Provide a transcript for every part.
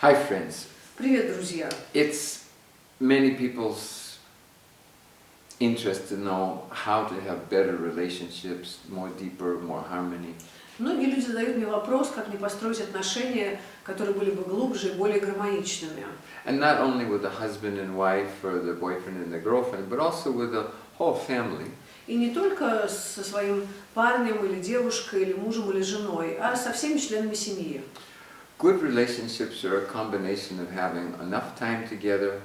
Hi friends. Привет, друзья! It's many people's interest to know how to have better relationships, more deeper, more harmony. Многие люди задают мне вопрос, как мне построить отношения, которые были бы глубже и более гармоничными. And not only with the husband and wife or the boyfriend and the girlfriend, but also with the whole family. И не только со своим парнем или девушкой, или мужем, или женой, а со всеми членами семьи. Good relationships are a combination of having enough time together.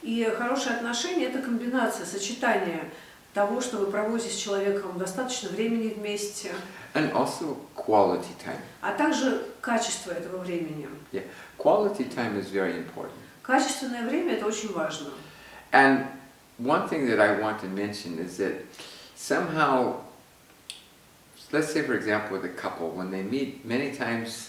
И хорошие отношения – это комбинация, сочетание того, что вы проводите с человеком достаточно времени вместе, And also quality time. а также качество этого времени. Yeah, quality time is very important. Качественное время – это очень важно. And one thing that I want to mention is that somehow, let's say for example with a couple, when they meet, many times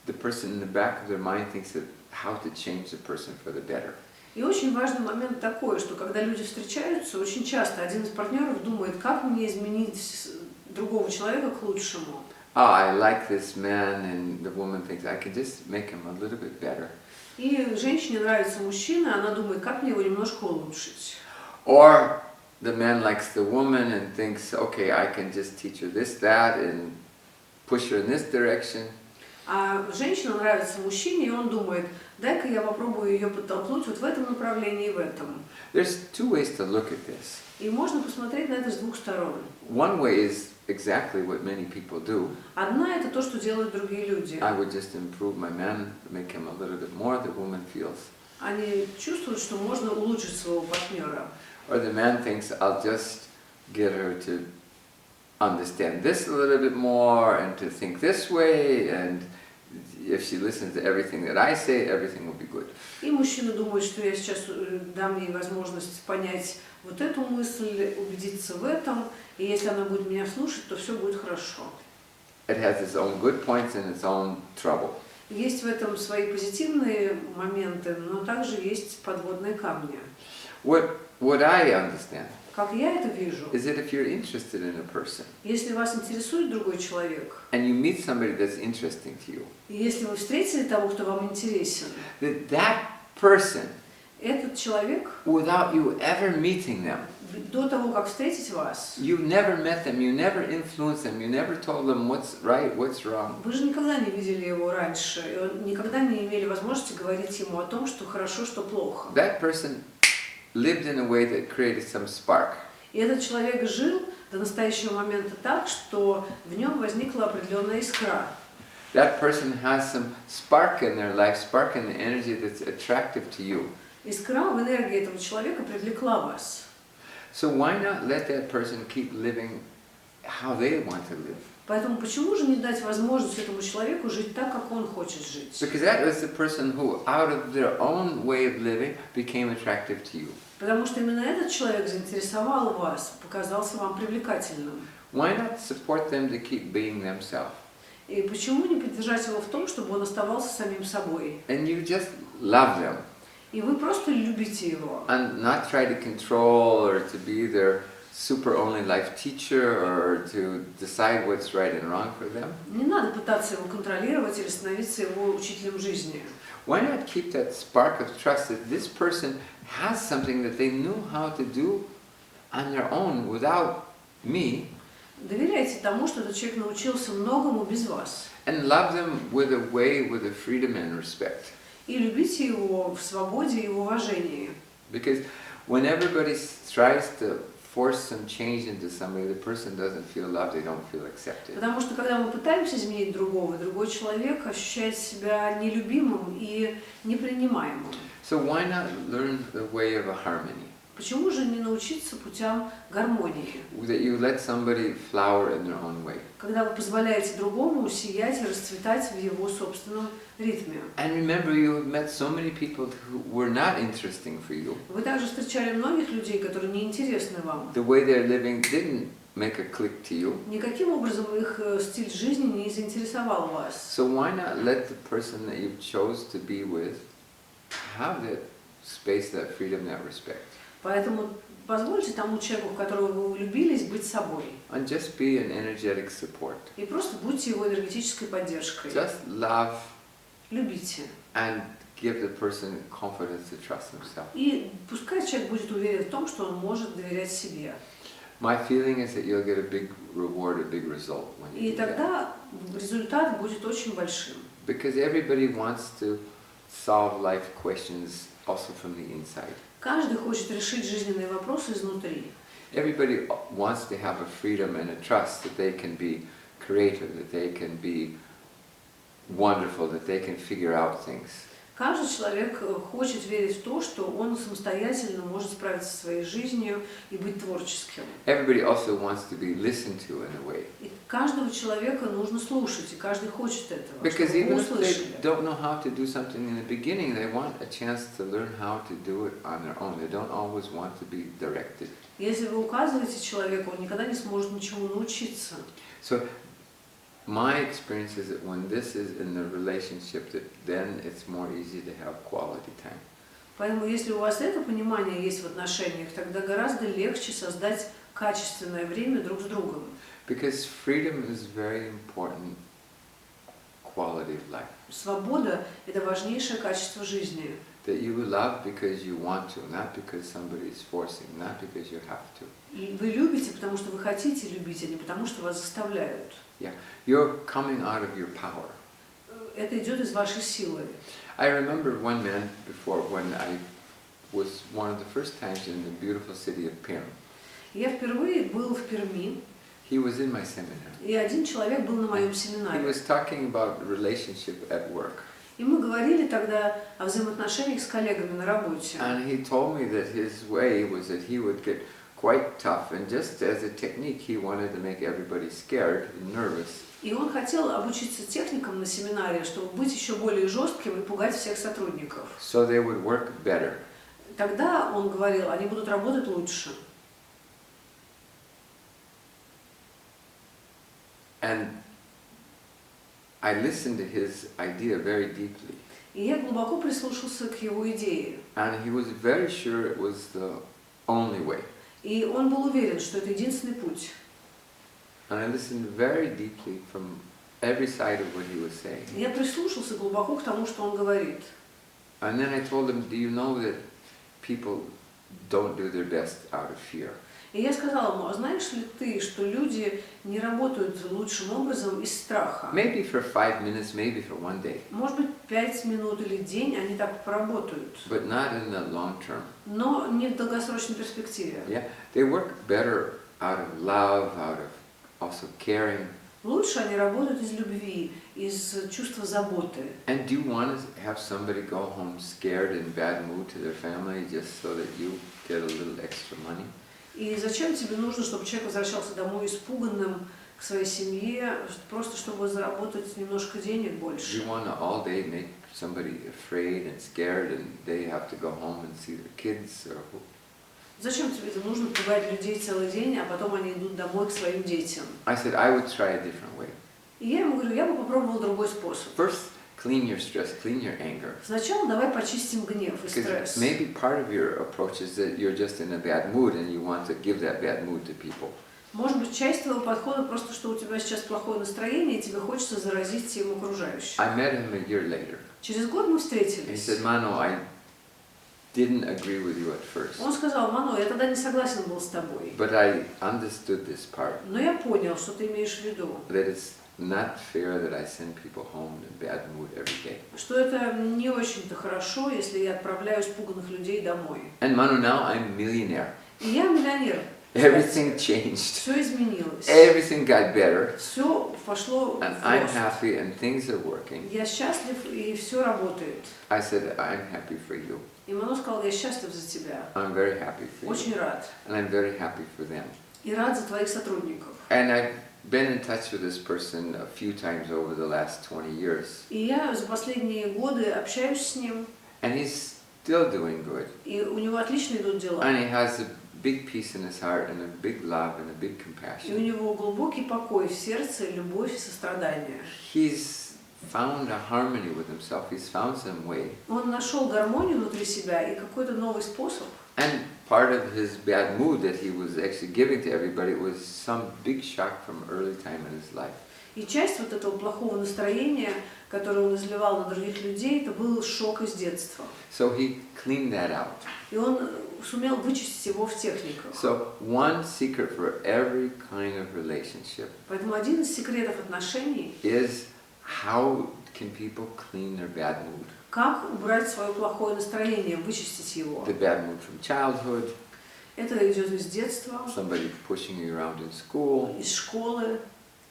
the person in the back of their mind thinks that how to change the person for the better. И очень важный момент такой, что когда люди встречаются, очень часто один из партнеров думает, как мне изменить другого человека к лучшему. Oh, I like this man, and the woman thinks I can just make him a little bit better. И женщине нравится мужчина, она думает, как мне его немножко улучшить. Or the man likes the woman and thinks, okay, I can just teach her this, that, and push her in this direction. А женщина нравится мужчине, и он думает, дай-ка я попробую ее подтолкнуть вот в этом направлении и в этом. There's two ways to look at this. И можно посмотреть на это с двух сторон. One way is exactly what many people do. Одна – это то, что делают другие люди. I would just improve my man, make him a little bit more, the woman feels. Они чувствуют, что можно улучшить своего партнера. Or the man thinks, I'll just get her to understand this a little bit more and to think this way, and if she listens to everything that I say, everything will be good. И мужчина думает, что я сейчас дам ей возможность понять вот эту мысль, убедиться в этом, и если она будет меня слушать, то все будет хорошо. It has its own good points and its own trouble. Есть в этом свои позитивные моменты, но также есть подводные камни. What I understand Как я это вижу, is that if you're interested in a person если вас интересует другой человек, and you meet somebody that's interesting to you, и если вы встретили того, кто вам интересен, that person, этот человек, without you ever meeting them, до того, как встретить вас, you never met them, you never influenced them, you never told them what's right, what's wrong. вы же никогда не видели его раньше, и никогда не имели возможности говорить ему о том, что хорошо, что плохо. That person lived in a way that created some spark. И этот человек жил до настоящего момента так, что в нем возникла определенная искра. That person has some spark in their life, spark in the energy that's attractive to you. Искра в энергии этого человека привлекла вас. So why not let that person keep living how they want to live? Поэтому почему же не дать возможность этому человеку жить так, как он хочет жить? Because that was the person who, out of their own way of living, became attractive to you. Потому что именно этот человек заинтересовал вас, показался вам привлекательным. Why not support them to keep being themselves? И почему не поддержать его в том, чтобы он оставался самим собой? And you just love them. И вы просто любите его. And not try to control or to be their super only life teacher or to decide what's right and wrong for them. Не надо пытаться его контролировать или становиться его учителем жизни. Why not keep that spark of trust that this person has something that they knew how to do on their own without me? Доверяйте тому, что этот человек научился многому без вас. And love them with a way, with a freedom and respect. И любите его в свободе и в уважении. Because when everybody tries to force some change into somebody, the person doesn't feel loved, they don't feel accepted. Потому что когда мы пытаемся изменить другого, другой человек ощущает себя нелюбимым и непринимаемым. So why not learn the way of a harmony? Почему же не научиться путям гармонии? That you let somebody flower in their own way. Когда вы позволяете другому сиять и расцветать в его собственном ритме. And remember, you have met so many people who were not interesting for you. Вы также встречали многих людей, которые не интересны вам. The way they're living didn't make a click to you. Никаким образом их стиль жизни не заинтересовал вас. So why not let the person that you chose to be with have that space, that freedom, that respect? Поэтому позвольте тому человеку, в которого вы влюбились, быть собой. And just be an energetic support. И просто будьте его энергетической поддержкой. Just love Любите. and give the person confidence to trust himself. И пускай человек будет уверен в том, что он может доверять себе. My feeling is that you'll get a big reward, a big result when you И do that. тогда результат будет очень большим. Because everybody wants to solve life questions also from the inside. Каждый хочет решить жизненные вопросы изнутри. Everybody wants to have a freedom and a trust that they can be creative, that they can be wonderful, that they can figure out things. Каждый человек хочет верить в то, что он самостоятельно может справиться со своей жизнью и быть творческим. Everybody also wants to be listened to in a way. И каждого человека нужно слушать, и каждый хочет этого, Because чтобы его even if they услышали. don't know how to do something in the beginning, they want a chance to learn how to do it on their own. They don't always want to be directed. Если вы указываете человеку, он никогда не сможет ничему научиться. So my experience is that when this is in the relationship, that then it's more easy to have quality time. Поэтому, если у вас это понимание есть в отношениях, тогда гораздо легче создать качественное время друг с другом. Because freedom is very important quality of life. Свобода – это важнейшее качество жизни. That you love because you want to, not because somebody is forcing, not because you have to. И вы любите, потому что вы хотите любить, а не потому что вас заставляют. Yeah, you're coming out of your power. Это идет из вашей силы. I remember one man before when I was one of the first times in the beautiful city of Perm. Я впервые был в Перми, He was in my seminar. и один человек был на моем He семинаре. was talking about relationship at work. И мы говорили тогда о взаимоотношениях с коллегами на работе. And he told me that his way was that he would get quite tough, and just as a technique, he wanted to make everybody scared and nervous. И он хотел обучиться техникам на семинаре, чтобы быть еще более жестким и пугать всех сотрудников. So they would work better. Тогда, он говорил, они будут работать лучше. And I listened to his idea very deeply. И я глубоко прислушался к его идее. And he was very sure it was the only way. И он был уверен, что это единственный путь. And I listened very deeply from every side of what he was saying. Я прислушался глубоко к тому, что он говорит. And then I told him, do you know that people don't do their best out of fear? И я сказала ему, а знаешь ли ты, что люди не работают лучшим образом из страха? Maybe for 5 minutes, maybe for one day, Может быть, 5 минут или день они так поработают, but not in the long term. но не в долгосрочной перспективе. Yeah, they work better out of love, out of also caring. Лучше они работают из любви, из чувства заботы. And do you want to have somebody go home scared and bad mood to their family just so that you get a little extra money? И зачем тебе нужно, чтобы человек возвращался домой испуганным к своей семье, просто чтобы заработать немножко денег Do больше? you want to all day make somebody afraid and scared and they have to go home and see their kids? Or who? Зачем тебе это нужно пугать людей целый день, а потом они идут домой к своим детям? I said, I would try a different way. И я ему говорю, я бы попробовал другой способ. First, clean your stress, clean your anger. Сначала давай почистим гнев и Because стресс. maybe part of your approach is that you're just in a bad mood and you want to give that bad mood to people. Может быть, часть твоего подхода просто, что у тебя сейчас плохое настроение, и тебе хочется заразить всем окружающим. I met him a year later. Через год мы He встретились. said, Mano, I didn't agree with you at first, Он сказал, Мано, я тогда не согласен был с тобой. but I understood this part, Но я понял, что ты имеешь в виду. that it's not fair that I send people home in a bad mood every day. Что это не очень-то хорошо, если я отправляю испуганных людей домой. And Mano, now I'm a millionaire. И я миллионер. Everything changed. Все изменилось. Everything got better, Все пошло and в I'm рост. happy, and things are working. Я счастлив, и все работает. I said, I'm happy for you. И Мано сказал, я счастлив за тебя. I'm very happy for you. Очень рад. And I'm very happy for them. И рад за твоих сотрудников. And I've been in touch with this person a few times over the last 20 years. И я за последние годы общаюсь с ним, And he's still doing good. и у него отлично идут дела. And he has a big peace in his heart and a big love and a big И у compassion. него глубокий покой в сердце, любовь и сострадание. He's found a harmony with himself. He's found some way. Он нашел гармонию внутри себя и какой-то новый способ. And part of his bad mood that he was actually giving to everybody was some big shock from early time in his life. И часть вот этого плохого настроения, которое он изливал на других людей, это был шок из детства. So he cleaned that out. И он сумел вычистить его в техниках. So one secret for every kind of relationship Поэтому один из секретов отношений is how can people clean their bad mood? как убрать свое плохое настроение, вычистить его. The bad mood from childhood, Это идет из детства, somebody pushing you around in school, из школы,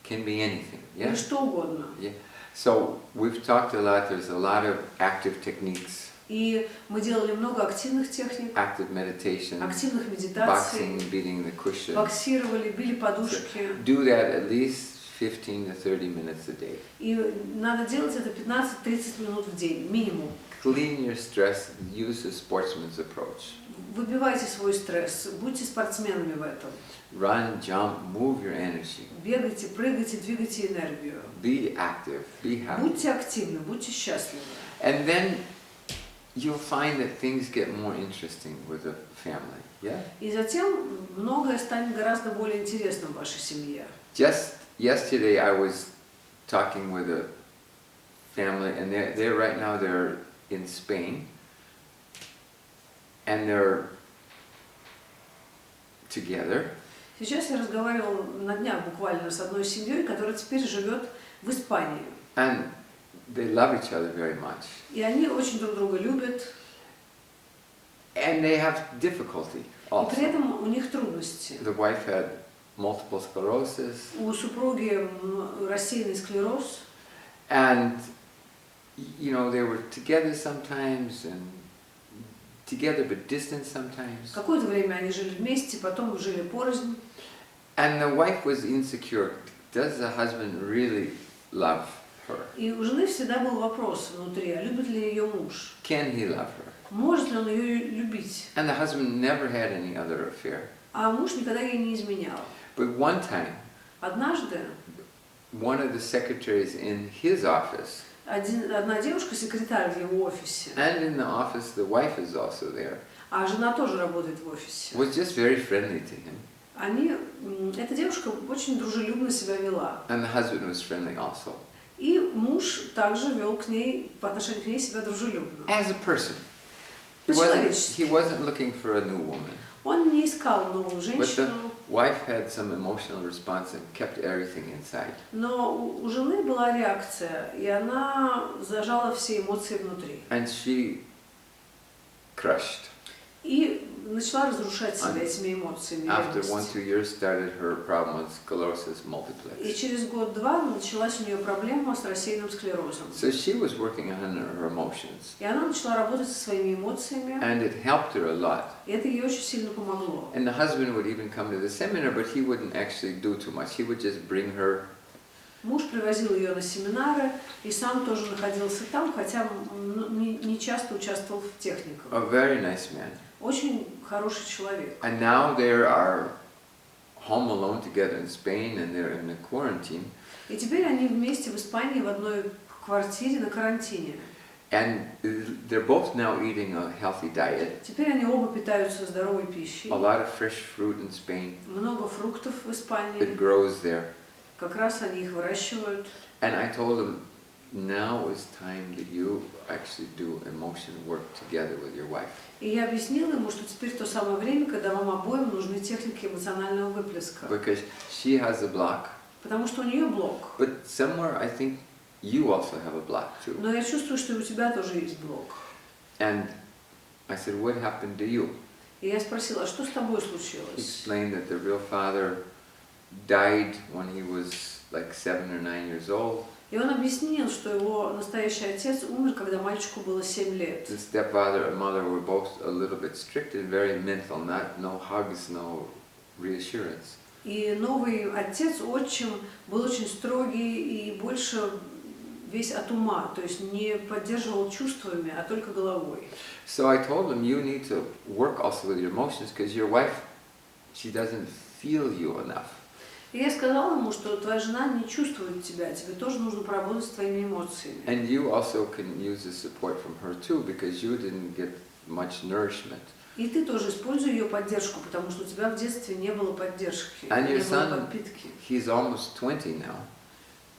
can be anything. Yeah. или что угодно. Yeah. So we've talked a lot. There's a lot of active techniques, И мы делали много активных техник, active meditation, активных медитаций, boxing, beating the cushion. боксировали, били подушки. Do that at least 15 to 30 minutes a day. И надо делать это 15-30 минут в день, минимум. Clean your stress. Use a sportsman's approach. Выбивайте свой стресс, будьте спортсменами в этом. Run, jump, move your energy. Бегайте, прыгайте, двигайте энергию. Be active. Be happy. Будьте активны, будьте счастливы. And then you'll find that things get more interesting with a family. Yeah? И затем многое станет гораздо более интересным в вашей семье. Just yesterday I was talking with a family and they're right now they're in Spain and they're together. Сейчас я разговаривала на днях буквально с одной семьей, которая теперь живет в Испании. And they love each other very much. И они очень друг друга любят. And they have difficulty И also. при этом у них трудности. The wife had multiple sclerosis. У супруги рассеянный склероз. And, you know, they were together sometimes and together but distant sometimes. Какое-то время они жили вместе, потом жили порознь. And the wife was insecure. Does the husband really love her? И у жены всегда был вопрос внутри, а любит ли ее муж? Can he love her? Может ли он ее любить? And the husband never had any other affair. А муж никогда ей не изменял. But one time, Однажды one of the secretaries in his office, одна девушка, секретарь в его офисе, and in the office the wife is also there, а жена тоже работает в офисе, was just very friendly to him. эта девушка очень дружелюбно себя вела. And the husband was friendly also. И муж также вел к ней, по отношению к ней себя дружелюбно. As a person. He По-человечески. wasn't looking for a new woman. Он не искал новую But женщину, the wife had some emotional response and kept everything inside. но у жены была реакция, и она зажала все эмоции внутри. And she crushed. И начала разрушать себя этими эмоциями. After ревностью. 1-2 years started her problem with sclerosis И multiplex. через год-два началась у нее проблема с рассеянным склерозом. So she was working on her emotions. И она начала работать со своими эмоциями, And it helped her a lot. и это ей очень сильно помогло. And the husband would even come to the seminar, but he wouldn't actually do too much. He would just bring her. Муж привозил ее на семинары и сам тоже находился там, хотя не часто участвовал в техниках. A very nice man. Очень хороший человек. And now they are home alone together in Spain and they're in the quarantine. И теперь они вместе в Испании в одной квартире на карантине. And they're both now eating a healthy diet. Теперь они оба питаются здоровой пищей. A lot of fresh fruit in Spain. Много фруктов в It Испании. grows there. Как раз они их выращивают. And I told them, now is time that you actually do emotion work together with your wife. И я объяснила ему, что теперь то самое время, когда вам обоим нужны техники эмоционального выплеска. Because she has a block, Потому что у нее блок. but somewhere I think you also have a block too. Но я чувствую, что и у тебя тоже есть блок. And I said, what happened to you? И я спросила, а что с тобой He случилось? explained that the real father died when he was like 7 or 9 years old. И он объяснил, что его настоящий отец умер, когда мальчику было 7 лет. The stepfather and mother were both a little bit strict and very mental, no hugs, no reassurance. И новый отец, отчим, был очень строгий и больше весь от ума, то есть не поддерживал чувствами, а только головой. So I told him, you need to work also with your emotions because your wife, she doesn't feel you enough. И я сказала ему, что твоя жена не чувствует тебя, тебе тоже нужно поработать с твоими эмоциями. And you also can use the support from her too because you didn't get much nourishment. И ты тоже используй ее поддержку, потому что у тебя в детстве не было поддержки, And не your было son, подпитки. he's almost 20 now.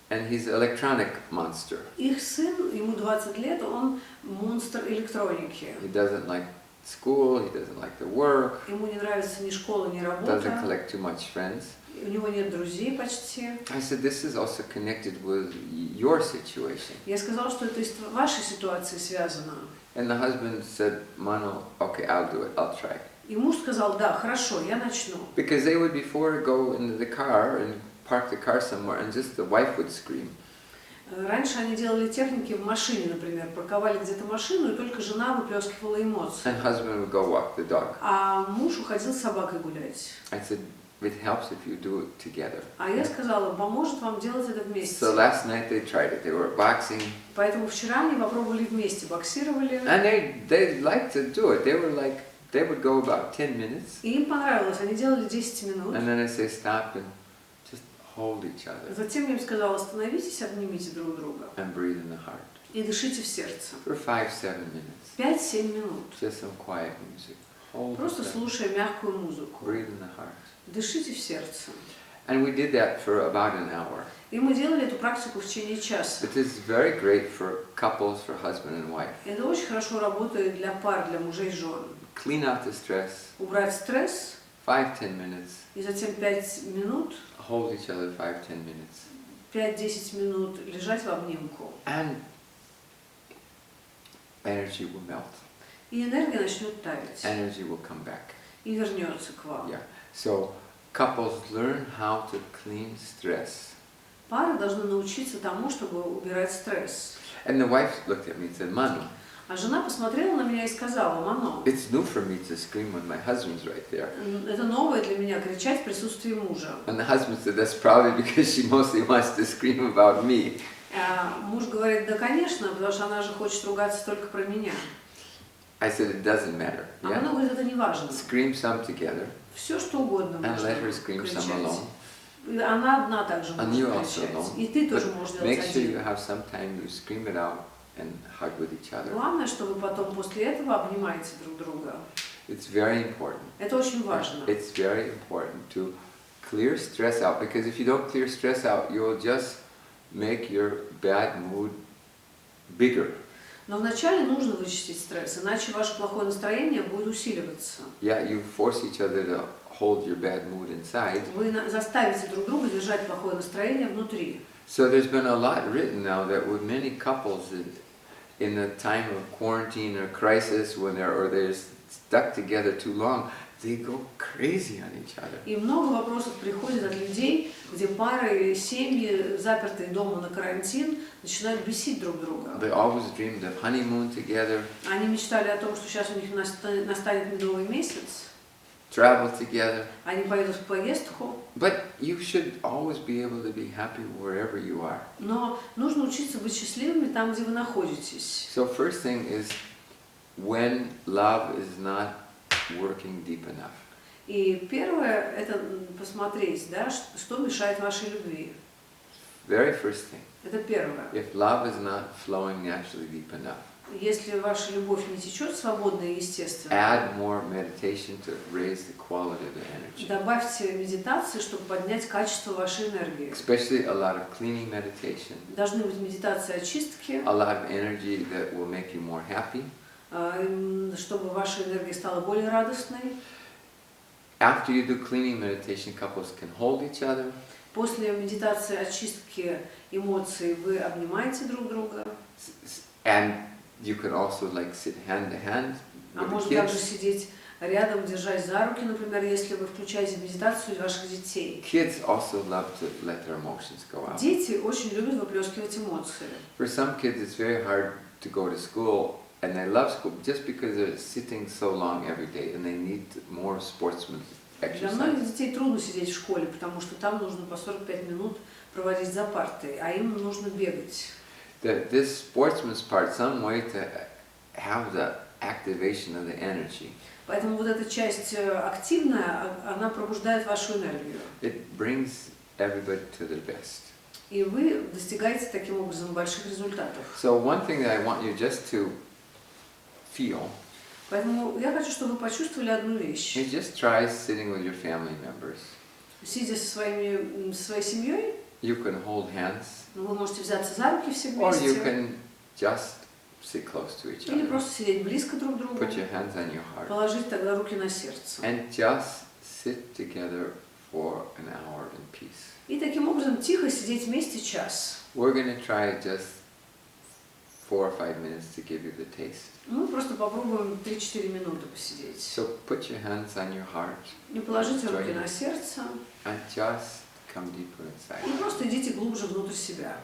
and he's an electronic monster. Их сын, ему 20 лет, он монстр электроники. He doesn't like school, he doesn't like the work, Ему не нравится ни школа, ни работа. doesn't collect too much friends. У него нет друзей почти. I said, this is also connected with your situation. Я сказала, что это из вашей ситуации связано. And the husband said, Mano, okay, I'll do it, I'll try. И муж сказал, да, хорошо, я начну. Because they would before go into the car and park the car somewhere and just the wife would scream. Раньше они делали техники в машине, например, парковали где-то машину, и только жена выплескивала эмоции. And husband would go walk the dog. А муж уходил с собакой гулять. I said, it helps if you do it together. А я сказала, поможет вам делать это вместе. So last night they tried it. They were boxing. Поэтому вчера они попробовали вместе, боксировали. And they liked to do it. They were like, they would go about 10 minutes. И им понравилось, они делали 10 минут. And then I say, stop and just hold each other. Затем я им сказала, остановитесь, обнимите друг друга. And breathe in the heart. И дышите в сердце. For 5-7 minutes. 5-7 минут. Just some quiet music. Hold Просто it. слушая мягкую музыку. Breathe in the heart. Дышите в сердце. And we did that for about an hour. И мы делали эту практику в течение часа. It is very great for couples, for husband and wife. Это очень хорошо работает для пар, для мужей и жен. Clean out the stress. Убрать стресс, 5-10 minutes. и затем 5 минут, Hold each other 5-10 minutes. 5-10 минут лежать в обнимку. And energy will melt. И энергия начнет таять. Energy will come back. И вернется к вам. Yeah. So couples learn how to clean stress. Пары должны научиться тому, чтобы убирать стресс. And the wife looked at me and said, Manu, А жена посмотрела на меня и сказала, Мано, it's new for me to scream when my husband's right there. это новое для меня кричать в присутствии мужа. And the husband said, that's probably because she mostly wants to scream about me. А муж говорит, да, конечно, потому что она же хочет ругаться только про меня. I said, it doesn't matter. А она говорит, это не важно. Scream some together. Все, что угодно And можно let her scream some кричать. alone. И она одна также And может you also кричать. know. И ты тоже But можешь make делать sure you один. have some time you scream it out and hug with each other. Главное, что вы потом после этого обнимаете друг друга. It's very important. Это очень важно. It's very important to clear stress out, because if you don't clear stress out, you'll just make your bad mood bigger. Но вначале нужно вычистить стресс, иначе ваше плохое настроение будет усиливаться. Yeah, you force each other to hold your bad mood inside. Вы заставите друг друга держать плохое настроение внутри. So there's been a lot written now that with many couples in the time of quarantine or crisis, when they're stuck together too long, they go crazy on each other. И много вопросов приходит от людей, где пары и семьи, запертые дома на карантин, начинают бесить друг друга. They always dreamed of honeymoon together, Они мечтали о том, что сейчас у них настанет медовый месяц, travel together. они поедут в поездку, But you should always be able to be happy wherever you are. но нужно учиться быть счастливыми там, где вы находитесь. So first thing is when love is not working deep enough. И первое – это посмотреть, да, что мешает вашей любви. Very first thing. Это первое. If love is not flowing naturally deep enough, Если ваша любовь не течет свободно и естественно, add more meditation to raise the quality of the energy. добавьте медитации, чтобы поднять качество вашей энергии. Especially a lot of cleaning meditation, Должны быть медитации очистки, a lot of energy that will make you more happy. Чтобы ваша энергия стала более радостной. After you do cleaning meditation, couples can hold each other. После медитации очистки эмоций вы обнимаете друг друга. And you can also like sit hand to hand А with the можно также kids. сидеть рядом, держась за руки, например, если вы включаете медитацию ваших детей. Kids also love to let their emotions go out. Дети очень любят выплескивать эмоции. For some kids, it's very hard to go to school, and they love school just because they're sitting so long every day, and they need more sportsman Для многих exercise. детей трудно сидеть в школе, потому что там нужно по 45 минут проводить за партой, а им нужно бегать. This sportsman's part, some way to have the activation of the energy. Поэтому вот эта часть активная, она пробуждает вашу энергию. It brings everybody to their best. И вы достигаете таким образом больших результатов. So one thing that I want you just to feel Поэтому я хочу, чтобы вы почувствовали одну вещь. is just try sitting with your family members. Сидя со своей семьей, You can hold hands, Вы можете взяться за руки все or you вместе, can just sit close to each или other. просто сидеть близко друг к другу, Put your hands on your heart положить тогда руки на сердце. and just sit together for an hour in peace. И таким образом тихо сидеть вместе час. We're going to try just 4 or 5 minutes to give you the taste. Мы просто попробуем 3-4 минуты посидеть. So put your hands on your heart И положите руки на сердце, and just come deeper inside. и просто идите глубже внутрь себя.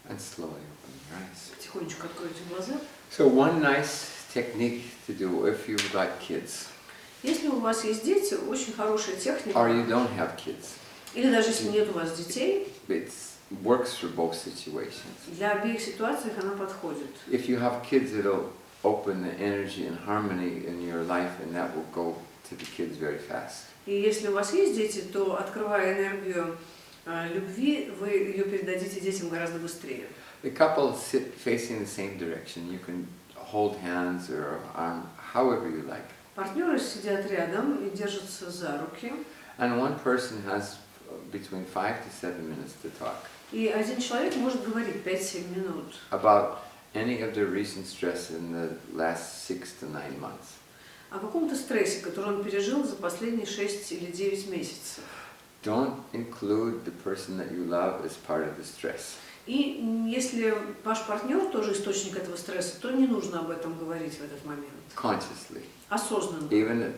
And slowly open your eyes. Тихонечко откройте глаза. So one nice technique to do if you've got kids, Если у вас есть дети, очень хорошая техника, or you don't have kids, или даже если нет у вас детей, it works for both situations. для обеих ситуаций она подходит. If you have kids, it'll open the energy and harmony in your life, and that will go to the kids very fast. И если у вас есть дети, то, открывая энергию любви, вы ее передадите детям гораздо быстрее. The couple sit facing the same direction. You can hold hands or arm, however you like. Партнеры сидят рядом и держатся за руки. And one person has between 5 to 7 minutes to talk И один человек может говорить 5-7 минут about any of the recent stress in the last 6 to 9 months. о каком-то стрессе, который он пережил за последние 6 или 9 месяцев. Don't include the person that you love as part of the stress. И если ваш партнер тоже источник этого стресса, то не нужно об этом говорить в этот момент. Consciously. Осознанно. Even if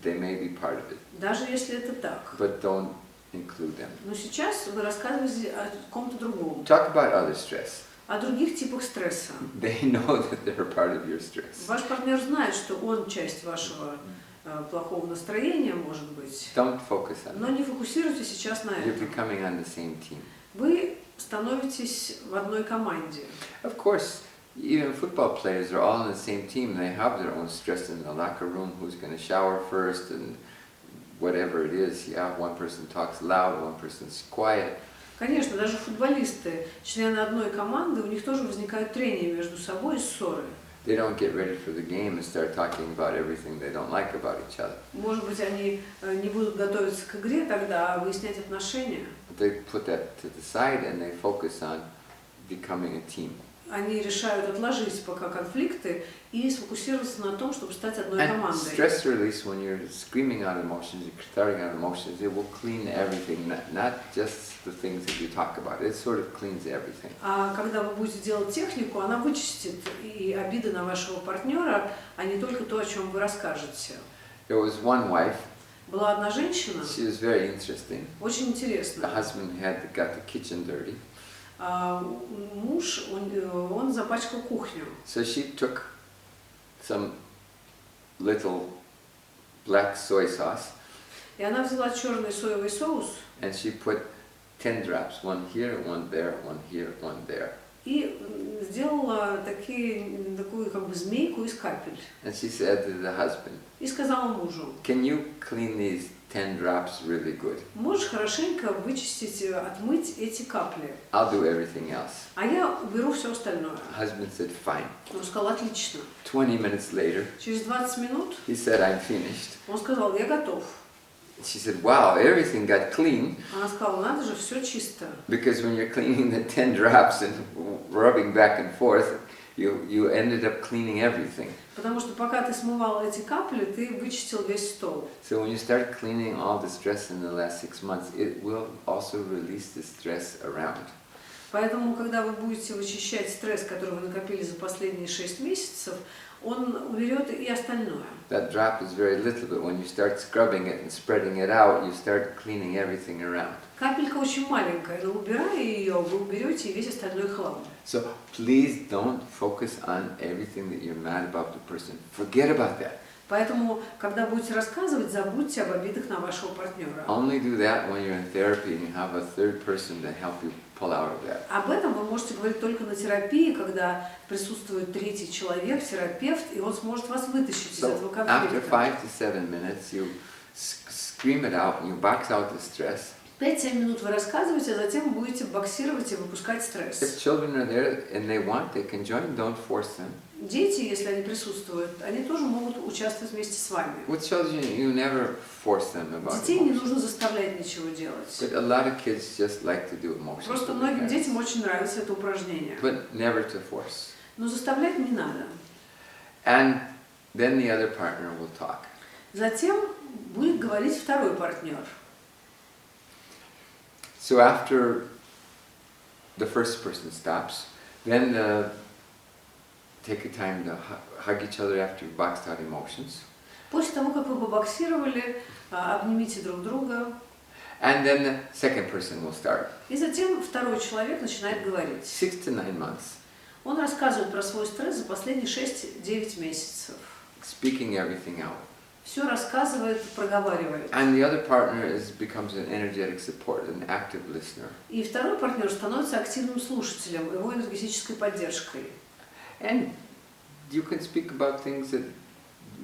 they may be part of it. Даже если это так. But don't include them. Но сейчас вы рассказываете о ком-то другом. Talk about other stress. О других типах стресса. They know that they're part of your stress. Ваш партнер знает, что он часть вашего плохого настроения, может быть. Don't focus on Но it. не фокусируйтесь сейчас на You're этом. becoming on the same team. Вы становитесь в одной команде. Of course, even football players are all on the same team. They have their own stress in the locker room, who's going to shower first and whatever it is. Yeah, one person talks loud, one person's quiet. Конечно, даже футболисты, члены одной команды, у них тоже возникают трения между собой и ссоры. They don't get ready for the game and start talking about everything they don't like about each other. Может быть, они не будут готовиться к игре тогда, а выяснять отношения. They put that to the side and they focus on becoming a team. Они решают отложить пока конфликты и сфокусироваться на том, чтобы стать одной And командой. stress release, when you're screaming out emotions, you're starting out emotions, it will clean everything, not just the things that you talk about. It sort of cleans everything. А когда вы будете делать технику, она вычистит и обиды на вашего партнера, а не только то, о чем вы расскажете. There was one wife, Была одна женщина, she was very interesting. очень The интересная. husband had got the kitchen dirty. Муж, он запачкал кухню. So she took some little black soy sauce И она взяла черный соевый соус and she put 10 drops, one here, one there, one here, one there. и сделала такую как бы змейку из капель. And she said to the husband, И сказала мужу: can you clean these 10 drops really good. Можешь хорошенько вычистить, отмыть эти капли. I'll do everything else. А я уберу все остальное. Husband said, fine. Он сказал, отлично. 20 minutes later, Через 20 минут he said, I'm finished. он сказал, я готов. She said, wow, everything got clean. Она сказала, надо же, все чисто. Because when you're cleaning the 10 drops and rubbing back and forth, you ended up cleaning everything. Потому что пока ты смывал эти капли, ты вычистил весь стол. So when you start cleaning all the stress in the last 6 months, it will also release the stress around. Поэтому, когда вы будете вычищать стресс, который вы накопили за последние 6 месяцев, он уберет и остальное. That drop is very little, but when you start scrubbing it and spreading it out, you start cleaning everything around. Капелька очень маленькая, но убирая ее, вы уберете весь остальной хлам. So please don't focus on everything that you're mad about the person. Forget about that. Поэтому, когда будете рассказывать, забудьте об обидах на вашего партнера. Only do that when you're in therapy and you have a third person to help you pull out of that. Об этом вы можете говорить только на терапии, когда присутствует третий человек, терапевт, и он сможет вас вытащить из этого So after конфликта. 5 to 7 minutes, you scream it out and you box out the stress. 5-7 минут вы рассказываете, а затем будете боксировать и выпускать If стресс. children are there and they want, they can join. Don't force them. Дети, если они присутствуют, они тоже могут участвовать вместе с вами. With children, you never force them about Детей не emotions. нужно заставлять ничего делать. But a lot of kids just like to do emotions. Просто with their многим parents. детям очень нравится это упражнение. But never to force. Но заставлять не надо. And then the other partner will talk. Затем будет говорить второй партнер. So after the first person stops, then take a time to hug each other after you've boxed out emotions. После того, как вы побоксировали, обнимите друг друга. And then the second person will start. И затем второй человек начинает говорить. 6 to 9 months, Он рассказывает про свой стресс за последние 6-9 месяцев. speaking everything out. Все рассказывает, проговаривает. And the other partner becomes an energetic support, an active listener. И второй партнер становится активным слушателем, его энергетической поддержкой. And you can speak about things that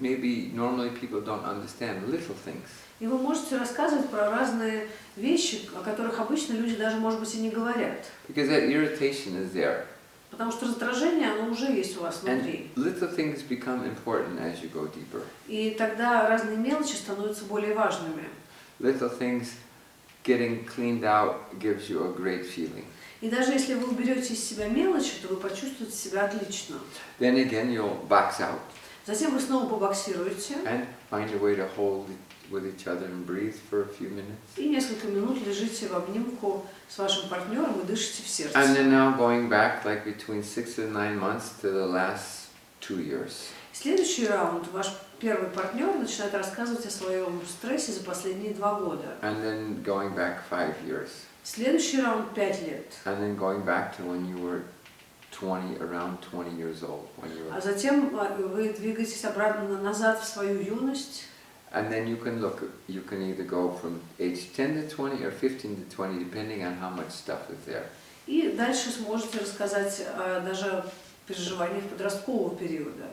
maybe normally people don't understand, little things. И вы можете рассказывать про разные вещи, о которых обычно люди даже, может быть, и не говорят. Because that irritation is there. Потому что раздражение, оно уже есть у вас внутри. And little things become important as you go deeper. И тогда разные мелочи становятся более важными. Little things getting cleaned out gives you a great feeling. И даже если вы уберете из себя мелочи, то вы почувствуете себя отлично. Then again you'll box out Затем вы снова побоксируете and find a way to hold it with each other and breathe for a few minutes. и несколько минут лежите в обнимку с вашим партнером и дышите в сердце. And then now going back like between 6 and 9 months to the last 2 years. Следующий раунд. Ваш первый партнер начинает рассказывать о своем стрессе за последние 2 года. And then going back 5 years. Следующий раунд 5 лет. And then going back to when you were 20, around 20 years old. When you А were, затем вы двигаетесь обратно назад в свою юность. and then you can look, you can either go from age 10 to 20 or 15 to 20, depending on how much stuff is there. И дальше сможете рассказать даже о переживаниях подросткового периода.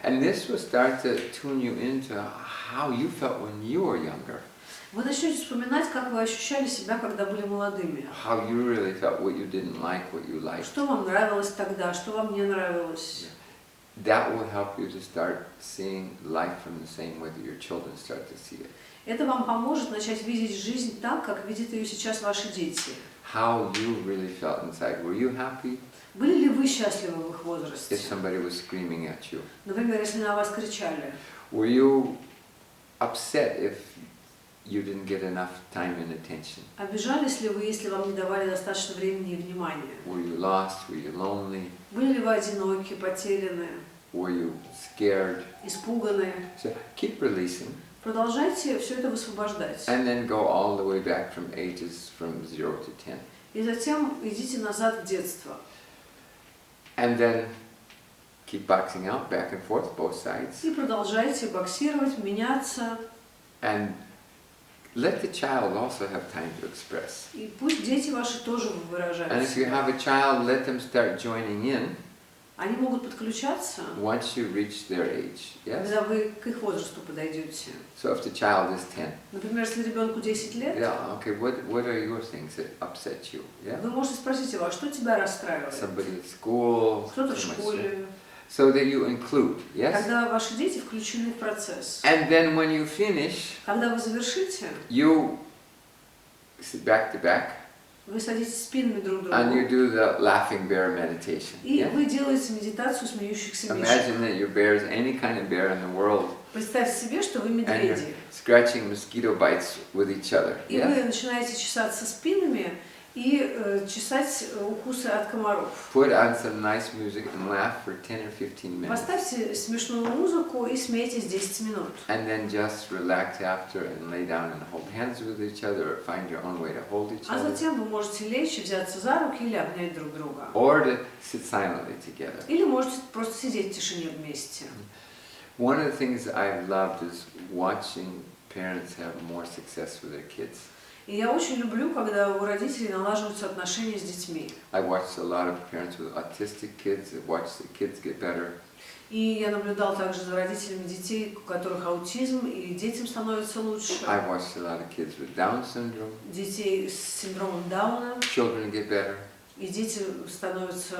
And this will start to tune you into how you felt when you were younger. Вы начнете вспоминать, как вы ощущали себя, когда были молодыми. How you really felt, what you didn't like, what you liked. Что вам нравилось тогда, что вам не нравилось. That will help you to start seeing life from the same way that your children start to see it. Это вам поможет начать видеть жизнь так, как видят ее сейчас ваши дети. How you really felt inside. Were you happy Были ли вы счастливы в их возрасте? if somebody was screaming at you? Например, если на вас кричали. Were you upset if you didn't get enough time and attention? Обижались ли вы, если вам не давали достаточно времени и внимания? Were you lost? Were you lonely? Были ли вы одиноки, потеряны, Were you scared? испуганы? So keep releasing. Продолжайте все это высвобождать. And then go all the way back from ages from 0 to 10. И затем идите назад в детство. And then keep boxing out back and forth, both sides. И продолжайте боксировать, меняться. And let the child also have time to express. И пусть дети ваши тоже And выражают if you себя. have a child, let them start joining in. Они могут подключаться, once you reach their age. Yes? когда вы к их возрасту подойдете. So if the child is 10, Например, если ребенку 10 лет, yeah, okay, what are your things that upset you? Yeah? вы можете спросить его, а что тебя расстраивает? Somebody at school, Кто-то в so much, школе. so that you include, yes? Когда ваши дети включены в процесс. And then when you finish, Когда вы завершите, you sit back to back вы садитесь спинами друг к and you другу. do the laughing bear meditation. И Yeah? вы делаете медитацию смеющихся мишек. Imagine that your bear is any kind of bear in the world Представьте себе, что вы and you're медведи. scratching mosquito bites with each other. И Yeah? вы начинаете чесаться спинами и чесать укусы от комаров. Put on some nice music and laugh for 10 or 15 minutes. Поставьте смешную музыку и смейтесь 10 минут. And then just relax after and lay down and hold hands with each other or find your own way to hold each А other. затем вы можете лечь и взяться за руки или обнять друг друга. Or to sit silently together. Или можете просто сидеть в тишине вместе. One of the things I've loved is watching parents have more success with their kids. И я очень люблю, когда у родителей налаживаются отношения с детьми. I watched a lot of parents with autistic kids that watch the kids get better. И я наблюдал также за родителями детей, у которых аутизм, и детям становится лучше. I watched a lot of kids with Down syndrome. Детей с синдромом Дауна, Children get better. и дети становятся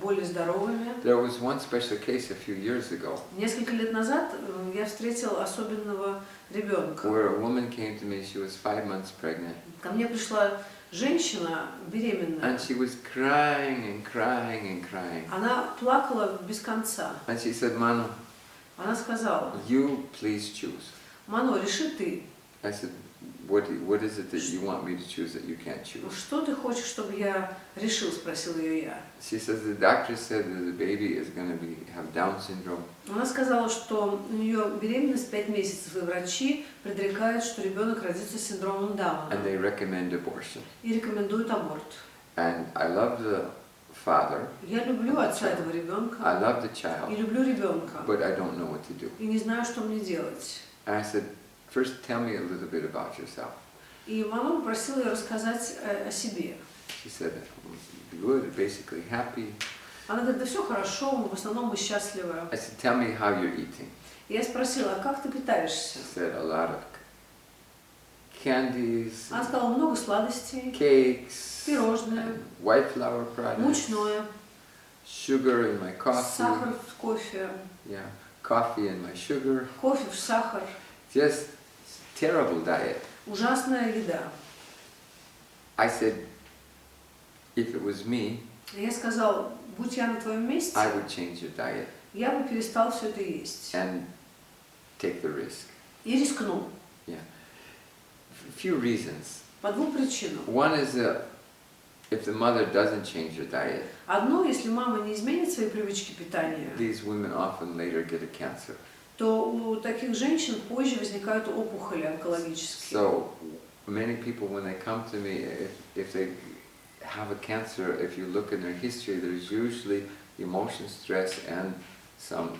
более здоровыми. There was one special case a few years ago Несколько лет назад я встретила особенного ребенка. where a woman came to me, she was 5 months pregnant. Ко мне пришла женщина беременная. And she was crying and crying and crying. Она плакала без конца. And she said, Mano, Она сказала: you please choose. Мано, реши ты. I said, what is it that you want me to choose that you can't choose? Что ты хочешь, чтобы я решил, спросила ее я. She says, the doctor said that the baby is going to have Down syndrome. Она сказала, что у нее беременность 5 месяцев, и врачи предрекают, что ребенок родится с синдромом Дауна. And they recommend abortion. И рекомендуют аборт. And I love the father. Я люблю отца этого I ребенка. love the И child. люблю ребенка. But I don't know what to do. И не знаю, что мне делать. And I said, first tell me a little bit about yourself. И мама попросила ее рассказать о себе. She said, good, basically happy. Она говорит: да все хорошо, в основном мы счастливы. I said, tell me how you're eating. И я спросила: а как ты питаешься? She said, a lot of candies, Она сказала: много сладостей, cakes, пирожные, and white flour products, мучное, sugar in my coffee, сахар в кофе, yeah, coffee in my sugar, кофе в сахар. just terrible diet. Ужасная еда. I said, if it was me, И я сказала: будь я на твоем месте, I would change your diet я бы перестал все это есть. and take the risk. И рискнул. Yeah, a few reasons. По 2 причинам. One is if the mother doesn't change her diet, Одно, если мама не изменит свои привычки питания, these women often later get a cancer. то у таких женщин позже возникают опухоли онкологические. So many people, when they come to me, if they have a cancer, if you look in their history, there's usually emotion, stress, and some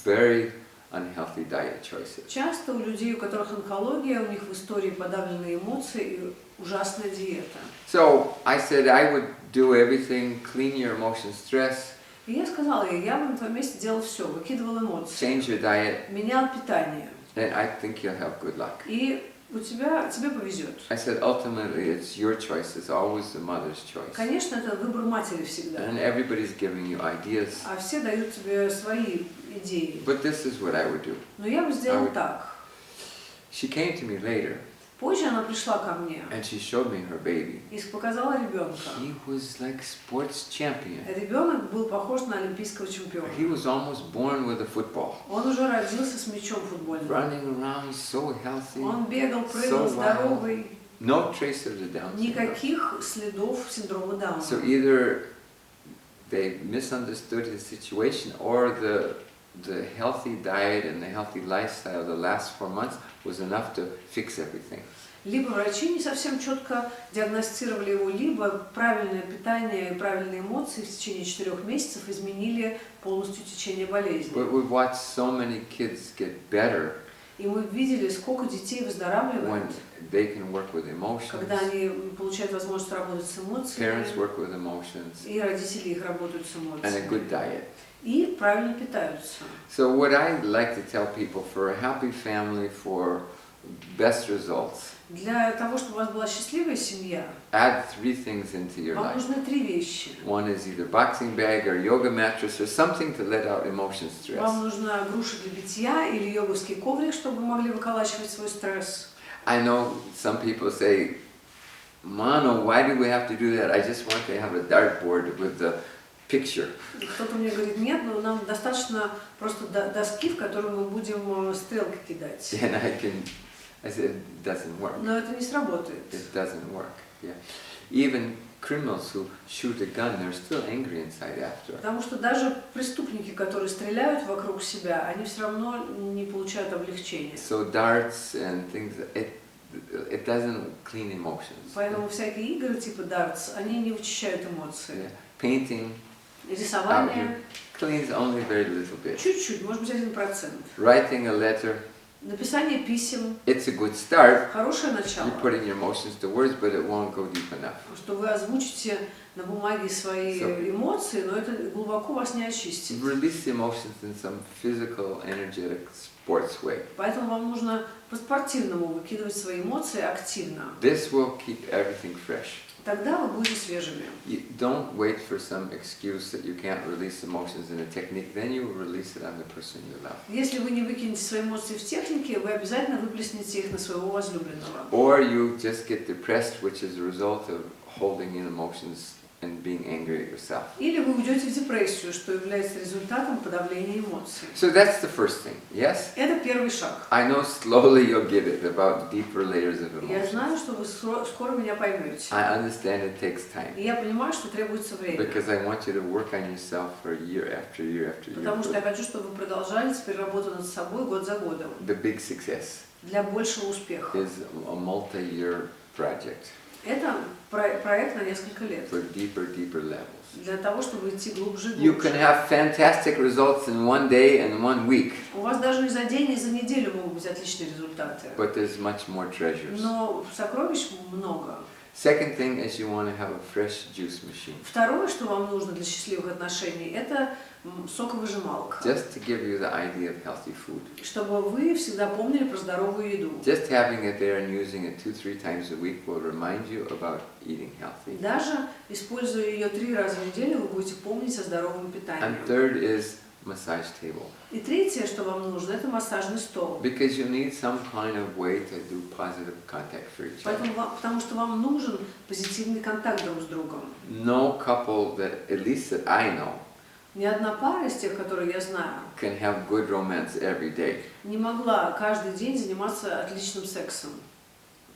very unhealthy diet choices. Часто у людей, у которых онкология, у них в истории подавленные эмоции и ужасная диета. So I said I would do everything, clean your emotion, stress, И я сказала ей: я бы на твоем месте делал все, выкидывал эмоции, change your diet, менял питание. and I think you'll have good luck. И тебе повезет. I said ultimately it's your choice, it's always the mother's choice. Конечно, это выбор матери всегда. And everybody's giving you ideas, А все дают тебе свои идеи. but this is what I would do. Но я бы сделал так. She came to me later Позже она пришла ко мне and she showed me her baby. и показала ребенка. He was like sports champion. Ребенок был похож на олимпийского чемпиона. He was almost born with a football. Он уже родился с мячом футбольным. Running around so healthy. Он бегал, прыгал, здоровый. No trace of the Down syndrome. Никаких следов синдрома Дауна. So either they misunderstood his situation or the healthy diet and the healthy lifestyle the last 4 months was enough to fix everything. Либо врачи не совсем четко диагностировали его, либо правильное питание и правильные эмоции в течение 4 месяцев изменили полностью течение болезни. But we've watched so many kids get better. И мы видели, сколько детей when выздоравливает, they can work with emotions, когда они получают возможность работать с эмоциями, parents work with emotions, и родители их работают с and a эмоциями, good diet. и правильно питаются. So what I like to tell people, for a happy family, for best results, Для того, чтобы у вас была счастливая семья, add 3 things into your вам life. нужны 3 вещи. One is either boxing bag or yoga mattress or something to let out emotion stress. Вам нужна груша для битья или йоговский коврик, чтобы вы могли выколачивать свой стресс. I know some people say, Mano, why do we have to do that? I just want to have a dartboard with the picture. Кто-то мне говорит, нет, но нам достаточно просто доски, в которую мы будем стрелки кидать. And I said, it doesn't work. Но это не сработает. It doesn't work. Yeah. Even criminals who shoot a gun, they're still angry inside after. Потому что даже преступники, которые стреляют вокруг себя, они все равно не получают облегчения. So darts and things, it doesn't clean emotions. Поэтому всякие игры типа дартс, они не вычищают эмоции. Yeah. Painting Рисование cleans only very little bit. чуть-чуть, может быть 1%. Writing a letter, Написание писем, it's a good start. хорошее начало. You're putting your emotions to words, but it won't go deep enough. Что вы озвучите на бумаге свои эмоции, но это глубоко вас не очистит. Release the emotions in some physical, energetic, sports way. Поэтому вам нужно по-спортивному выкидывать свои эмоции активно. This will keep everything fresh. Тогда вы будете свежими. You don't wait for some excuse that you can't release emotions in a technique, then you will release it on the person you love. Если вы не выкинете свои эмоции в технике, вы обязательно выплеснете их на своего возлюбленного. Or you just get depressed, which is a result of holding in emotions and being angry at yourself. Или вы уйдете в депрессию, что является результатом подавления эмоций. So that's the first thing, yes? Это первый шаг. I know slowly you'll get it, about deeper layers of Я emotions. знаю, что вы скоро меня поймете. I understand it takes time. И я понимаю, что требуется время. Because I want you to work on yourself for year after year after year. Потому что я хочу, чтобы вы продолжали теперь работу над собой год за годом. The big success Для большего успеха. is a multi-year project Это проект на несколько лет. for deeper levels. Для того, чтобы идти глубже и You can глубже. have fantastic results in one day and 1 week, У вас даже не за день, не за неделю могут быть отличные результаты. but there's much more treasures. Но сокровищ много. Second thing is you want to have a fresh juice machine. Второе, что вам нужно для счастливых отношений, это соковыжималка. Just to give you the idea of healthy food. Чтобы вы всегда помнили про здоровую еду. Just having it there and using it 2-3 times a week will remind you about eating healthy. Даже используя ее 3 раза в неделю, вы будете помнить о здоровом питании. And third is massage table. И третье, что вам нужно, это массажный стол. Because you need some kind of way to do positive contact for each other. Потому что вам нужен позитивный контакт друг с другом. No couple that, at least that I know, Ни одна пара из тех, которые я знаю, can have good romance every day. не могла каждый день заниматься отличным сексом.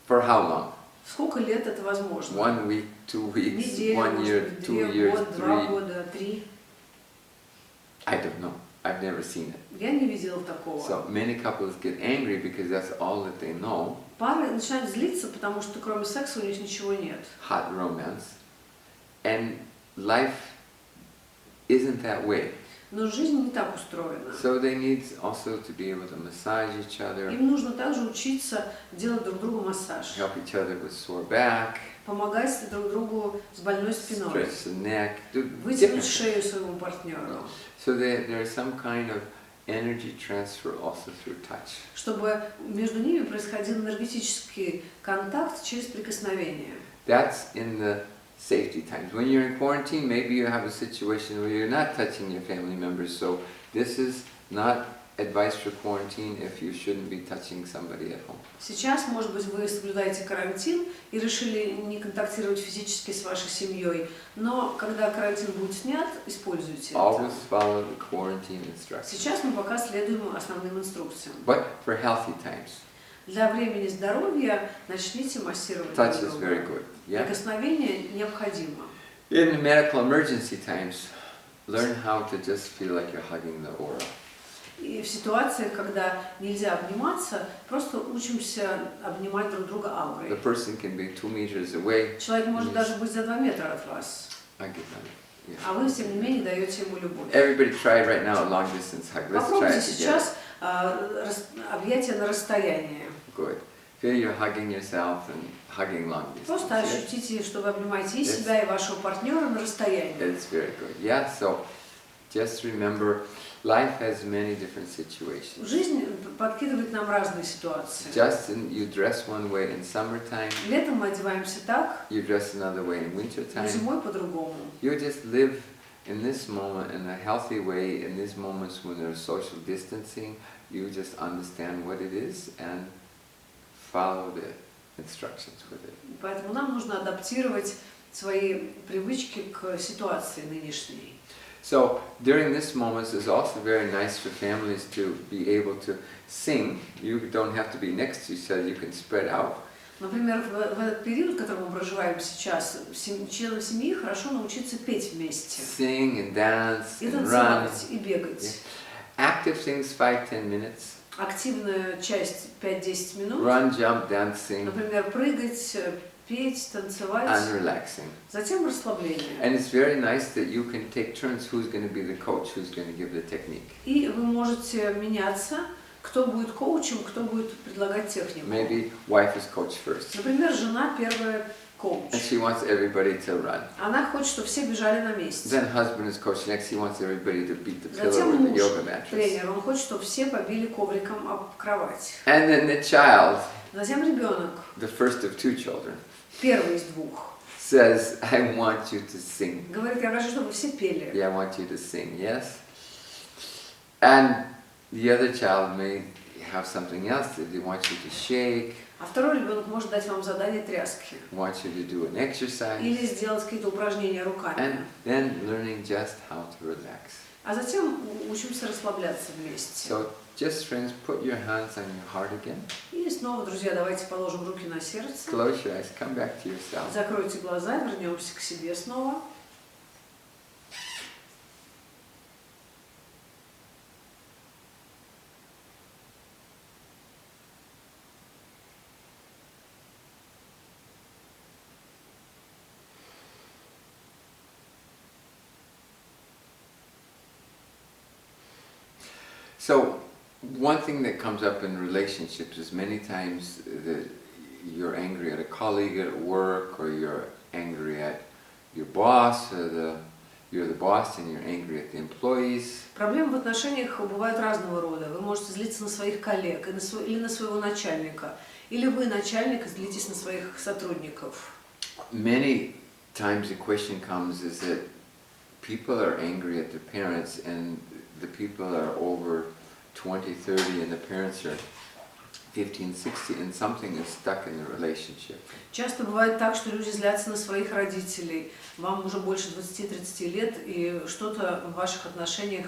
For how long? Сколько лет это возможно? 1 week, 2 weeks, Неделя, 1 может year, быть, 2 2 years, года, 2 3. года, 3. I don't know. I've never seen it. Я не видела такого. So many couples get angry because that's all that they know, Пары начинают злиться, потому что кроме секса у них ничего нет. hot romance. And life isn't that way. Но жизнь не так устроена. So they need also to be able to massage each other, Им нужно также учиться делать друг другу массаж. help each other with sore back, Помогать друг другу с больной спиной. stretch the neck, do Вытянуть different things. шею своему партнеру. So there's some kind of energy transfer also through touch. Чтобы между ними происходил энергетический контакт через прикосновение. That's in the safety times. When you're in quarantine, maybe you have a situation where you're not touching your family members, so this is not advice for quarantine if you shouldn't be touching somebody at home. Сейчас, может быть, вы соблюдаете карантин и решили не контактировать физически с вашей семьей, но когда карантин будет снят, используйте Always это. follow the quarantine instructions. Сейчас мы пока следуем основным инструкциям. But for healthy times, Для времени здоровья начните массировать touch друг is друга. very good. Yeah. Прикосновение необходимо. In the medical emergency times, learn how to just feel like you're hugging the aura. И в ситуациях, когда нельзя обниматься, просто учимся обнимать друг друга аурой. The person can be 2 meters away. Человек может даже быть за 2 метра от вас, I get that. Yeah. а вы, тем не менее, даете ему любовь. Everybody try right now a long distance hug. Let's try Попробуйте it together. сейчас объятия на расстоянии. Good. Feel you're hugging yourself and hugging long distance. Просто ощутите, что вы обнимаете и себя, и вашего партнера на расстоянии. It's very good. Yeah, so just remember, life has many different situations. Жизнь подкидывает нам разные ситуации. Just you dress one way in summertime. Летом мы одеваемся так, You dress another way in wintertime. зимой по-другому. You just live in this moment in a healthy way. In these moments when there's social distancing, you just understand what it is and follow the instructions with it. Поэтому нам нужно адаптировать свои привычки к ситуации нынешней. So during this moment, it's also very nice for families to be able to sing. You don't have to be next to each other. You can spread out. Например, в этот период, в котором мы проживаем сейчас, членам семьи хорошо научиться петь вместе. Sing and dance И and run. танцевать, и бегать. Active things 5-10 minutes. Активная часть 5-10 минут. Run, jump, dancing, Например, прыгать, петь, танцевать. and relaxing. Затем расслабление. And it's very nice that you can take turns who's going to be the coach, who's going to give the technique. И вы можете меняться, кто будет коучем, кто будет предлагать технику. Maybe wife is coach first. Например, жена первая коуч. And she wants everybody to run. Она хочет, чтобы все бежали на месте. Then husband is coach next. He wants everybody to beat the pillow Затем with the муж, yoga mattress. тренер, он хочет, чтобы все побили ковриком об кровать. And then the child, Затем ребенок, the first of 2 children, первый из двух, says, I want you to sing. говорит, я хочу, чтобы вы все пели. Yeah, I want you to sing, yes? And the other child may have something else. They want you to shake, А второй ребенок может дать вам задание тряски. want you to do an exercise. Или сделать какие-то упражнения руками. And then learning just how to relax. А затем учимся расслабляться вместе. So just friends, put your hands on your heart again. И снова, друзья, давайте положим руки на сердце. Close your eyes, come back to yourself. Закройте глаза, вернемся к себе снова. So one thing that comes up in relationships is many times that you're angry at a colleague at work, or you're angry at your boss, or you're the boss and you're angry at the employees. Проблемы в отношениях бывают разного рода. Вы можете злиться на своих коллег или на своего начальника. Или вы, начальник, злитесь на своих сотрудников. Many times the question comes is that people are angry at their parents, and the people are over 20, 30, and the parents are 15, 60, and something is stuck in the relationship. Часто бывает так, что люди злятся на своих родителей. Вам уже больше 20-30 лет, и что-то в ваших отношениях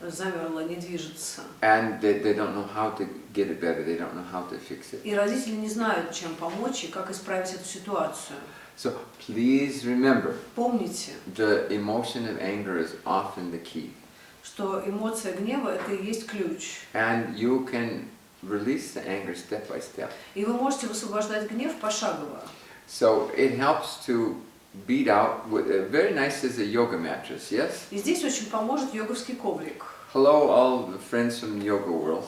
замерло, не движется. And they don't know how to get it better, they don't know how to fix it. И родители не знают, чем помочь и как исправить эту ситуацию. So please remember, Помните, the emotion of anger is often the key. что эмоция гнева – это и есть ключ. And you can release the anger step by step. И вы можете высвобождать гнев пошагово. So it helps to beat out, very nice is a yoga mattress, yes? И здесь очень поможет йоговский коврик. Hello all the friends from the yoga world.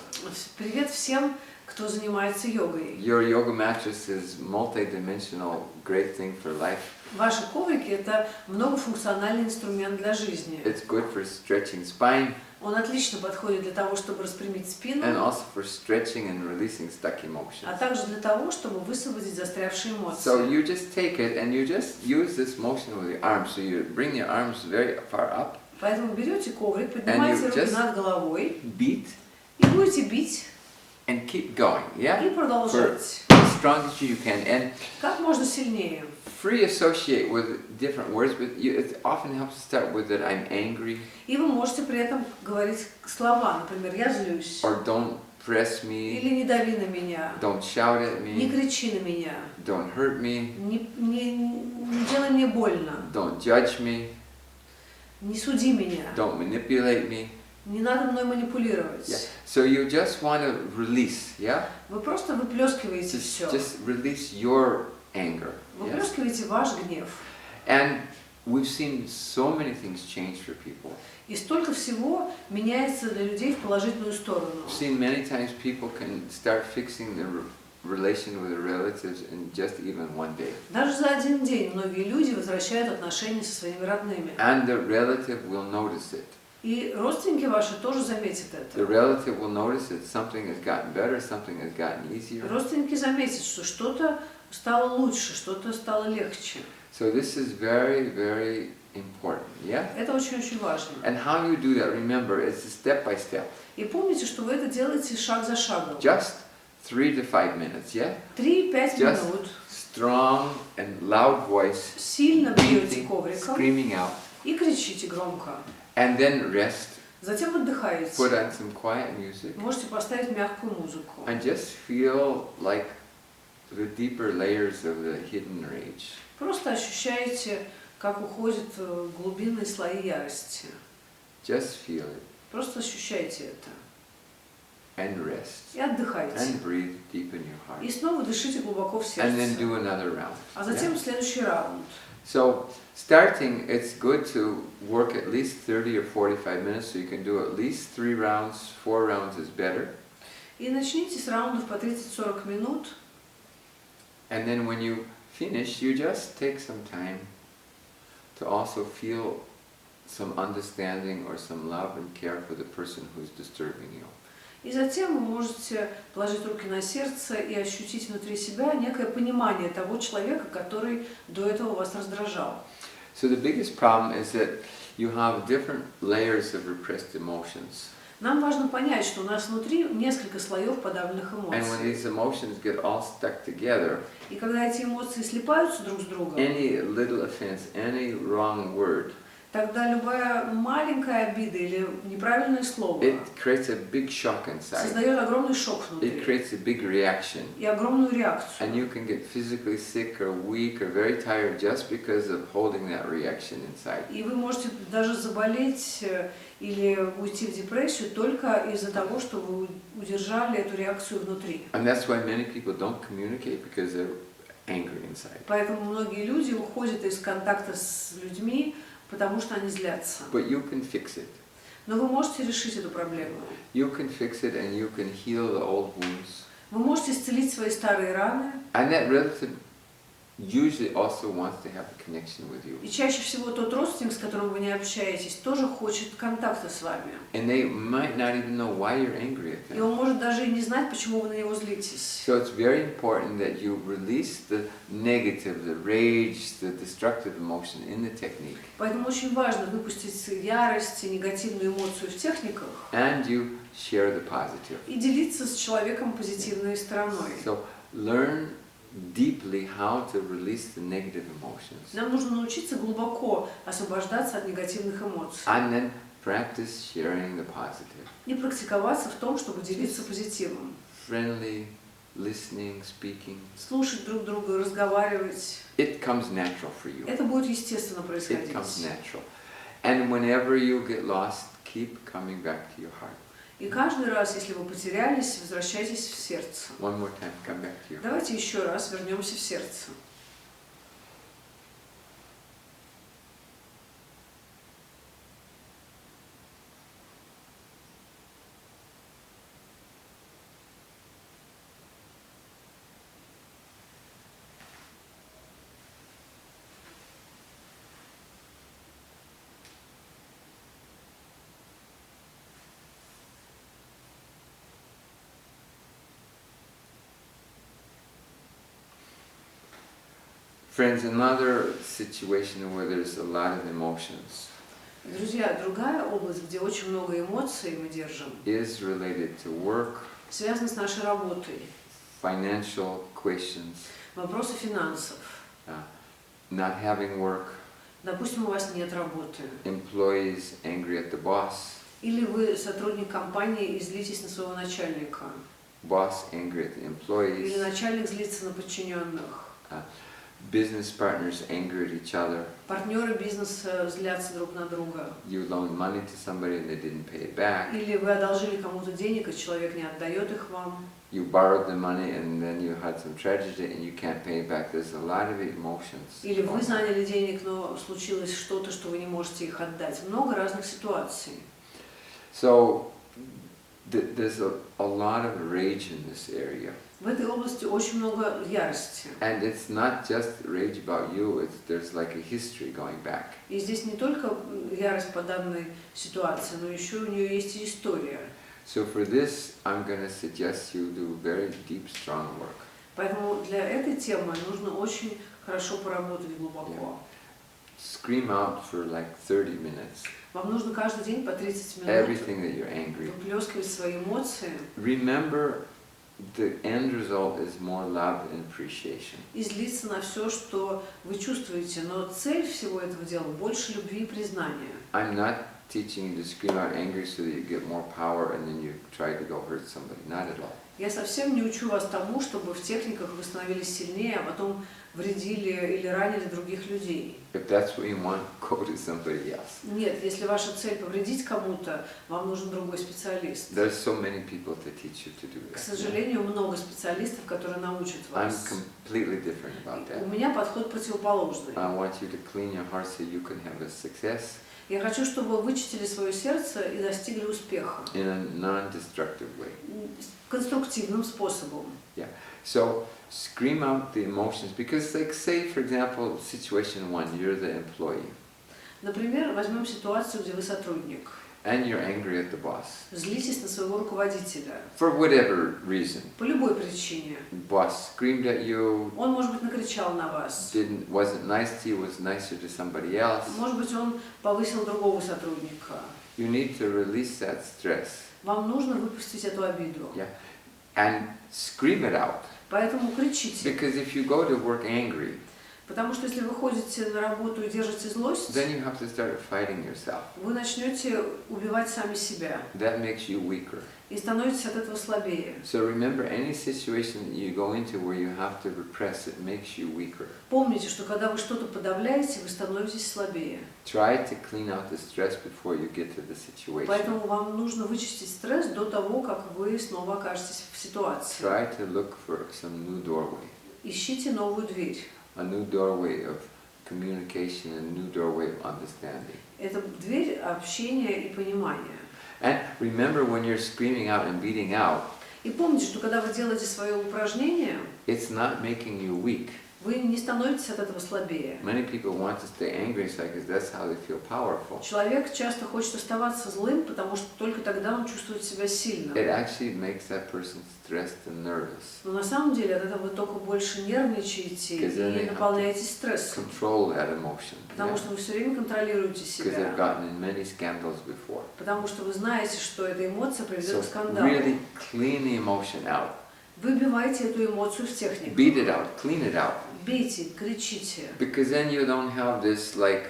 Привет всем, кто занимается йогой. Your yoga mattress is multi-dimensional, great thing for life. Ваши коврики – это многофункциональный инструмент для жизни. It's good for stretching spine. Он отлично подходит для того, чтобы распрямить спину, And also for stretching and releasing stuck emotions. а также для того, чтобы высвободить застрявшие эмоции. So you just take it and you just use this motion with your arms. So you bring your arms very far up, Поэтому берете коврик, поднимаете руки над головой beat, и будете бить and keep going, yeah? и продолжать. As strong as you can. And Как можно сильнее. free associate with different words, but it often helps to start with that I'm angry, И вы можете при этом говорить слова, например, «я злюсь», or don't press me, или «не дави на меня», don't shout at «не me, кричи на меня», don't hurt me, не делай мне больно», don't judge me, «не суди меня», don't manipulate me. «не надо мной манипулировать». Yeah. So you just want to release, yeah? Вы просто выплескиваете все. Just release your anger. Yes? Выплескиваете ваш гнев. And we've seen so many things change for people. И столько всего меняется для людей в положительную сторону. We've seen many times people can start fixing their relation with their relatives in just even one day. Даже за один день многие люди возвращают отношения со своими родными. And the relative will notice it. И родственники ваши тоже заметят это. The relative will notice that something has gotten better, something has gotten easier. Родственники заметят, что что-то стало лучше, что-то стало легче. So this is very, very important, yeah? Это очень-очень важно. And how you do that, remember, it's a step by step. И помните, что вы это делаете шаг за шагом. Just 3 to 5 minutes, yeah? 3-5 Just минут. strong and loud voice, Сильно бьете beating, ковриком screaming out, и кричите громко. and then rest, Затем отдыхаете. put on some quiet music, Можете поставить мягкую музыку. and just feel like the deeper layers of the hidden rage. Просто ощущаете, как уходят глубинные слои ярости. Just feel it, Просто ощущайте это. and rest, И отдыхайте. and breathe deep in your heart. И снова дышите глубоко в And then сердце. do another round. А затем Yeah? следующий раунд. So, starting, it's good to work at least 30 or 45 minutes, so you can do at least 3 rounds, 4 rounds is better. И начните с раундов по 30-40 минут. And then when you finish, you just take some time to also feel some understanding or some love and care for the person who's disturbing you. И затем вы можете положить руки на сердце и ощутить внутри себя некое понимание того человека, который до этого вас раздражал. So the biggest problem is that you have different layers of repressed emotions. Нам важно понять, что у нас внутри несколько слоев подавленных And when эмоций. these emotions get all stuck together, И когда эти эмоции слипаются друг с другом, any little offense, any wrong word, тогда любая маленькая обида или неправильное слово it creates a big shock inside. создает огромный шок It внутри creates a big reaction. и огромную реакцию. And you can get physically sick or weak or very tired just because of holding that reaction inside. И вы можете даже заболеть или уйти в депрессию только из-за того, что вы удержали эту реакцию внутри. And that's why many people don't communicate because they're angry inside. Поэтому многие люди уходят из контакта с людьми, потому что они злятся. But you can fix it. Но вы можете решить эту проблему. You can fix it and you can heal the old wounds. Вы можете исцелить свои старые раны. And that relative usually also wants to have a connection with you. И чаще всего тот родственник, с которым вы не общаетесь, тоже хочет контакта с вами. And they might not even know why you're angry at И them. он может даже и не знать, почему вы на него злитесь. So it's very important that you release the negative, the rage, the destructive emotion in the technique. Поэтому очень важно выпустить ярость и негативную эмоцию в техниках And you share the positive. и делиться с человеком позитивной стороной. So learn deeply how to release the negative emotions. Нам нужно научиться глубоко освобождаться от негативных эмоций And then practice sharing the positive. и практиковаться в том, чтобы делиться позитивом. Friendly, listening, speaking. Слушать друг друга, разговаривать. It comes natural for you. Это будет естественно It происходить. comes natural. And whenever you get lost, keep coming back to your heart. И каждый раз, если вы потерялись, возвращайтесь в сердце. One more time, come back to your heart. Давайте еще раз вернемся в сердце. Friends, another situation where there's a lot of emotions Друзья, другая область, где очень много эмоций мы держим, is related to work, связана с нашей работой. financial questions, Вопросы финансов. not having work, Допустим, у вас нет работы. employees angry at the boss, Или вы сотрудник компании и злитесь на своего начальника. boss angry at the Или employees, начальник злится на подчиненных. business partners anger at each other. Партнеры бизнеса злятся друг на друга. You loaned money to somebody and they didn't pay it back. Или вы одолжили кому-то денег, и человек не отдает их вам. You borrowed the money and then you had some tragedy and you can't pay it back. There's a lot of emotions. Или вы заняли денег, но случилось что-то, что вы не можете их отдать. Много разных ситуаций. So there's a lot of rage in this area. В этой области очень много ярости. And it's not just rage about you, there's like a history going back. И здесь не только ярость по данной ситуации, но еще у нее есть и история. So for this, I'm going to suggest you do very deep, strong work. Поэтому для этой темы нужно очень хорошо поработать глубоко. Scream out for like 30 minutes. Вам нужно каждый день по 30 минут Everything that you're angry. выплескивать свои эмоции. Remember, the end result is more love and appreciation. И злиться на все, что вы чувствуете. Но цель всего этого дела больше любви и признания. I'm not teaching you to scream out angry so that you get more power and then you try to go hurt somebody. Not at all. Я совсем не учу вас тому, чтобы в техниках вы становились сильнее, а потом вредили или ранили других людей. If that's what you want, go to somebody else. Нет, если ваша цель повредить кому-то, вам нужен другой специалист. There's so many people to teach you to do К that. сожалению, много специалистов, которые научат I'm вас. completely different about У that. меня подход противоположный. I want you to clean your heart so you can have a success Я хочу, чтобы вы вычистили свое сердце и достигли успеха. in a non-destructive way. Конструктивным способом. Yeah. So scream out the emotions because, like, say for example, situation one, you're the employee Например, возьмем ситуацию, где вы сотрудник. and you're angry at the boss Злитесь на своего руководителя. for whatever reason. По любой причине. Boss screamed at you, Он, может быть, накричал на вас. wasn't nice to you, was nicer to somebody else. Может быть, он повысил другого сотрудника. You need to release that stress. Вам нужно выпустить эту обиду. Yeah. And scream it out. Поэтому кричите. Because if you go to work angry, Потому что если вы ходите на работу и держите злость, then you have to start fighting yourself. вы начнете убивать сами себя. That makes you weaker. И становитесь от этого слабее. So remember, any situation that you go into where you have to repress it makes you weaker. Помните, что когда вы что-то подавляете, вы становитесь слабее. Try to clean out the stress before you get to the situation. Поэтому вам нужно вычистить стресс до того, как вы снова окажетесь в ситуации. Try to look for some new doorway. Ищите новую дверь. A new doorway of communication, a new doorway of understanding. Это дверь общения и понимания. And remember, when you're screaming out and beating out, И помните, что когда вы делаете свое упражнение, it's not making you weak. вы не становитесь от этого слабее. Many people want to stay angry because that's how they feel powerful. Человек часто хочет оставаться злым, потому что только тогда он чувствует себя сильным. It actually makes that person stressed and nervous. Но на самом деле от этого вы только больше нервничаете и наполняетесь стрессом. Control that emotion. Потому что вы все время контролируете Because they've себя. gotten in many scandals before. Потому что вы знаете, что эта эмоция приведет So к скандалу. really clean the emotion out. Выбивайте эту эмоцию в технику. Beat it out. Clean it out. Бейте, кричите. Because then you don't have this like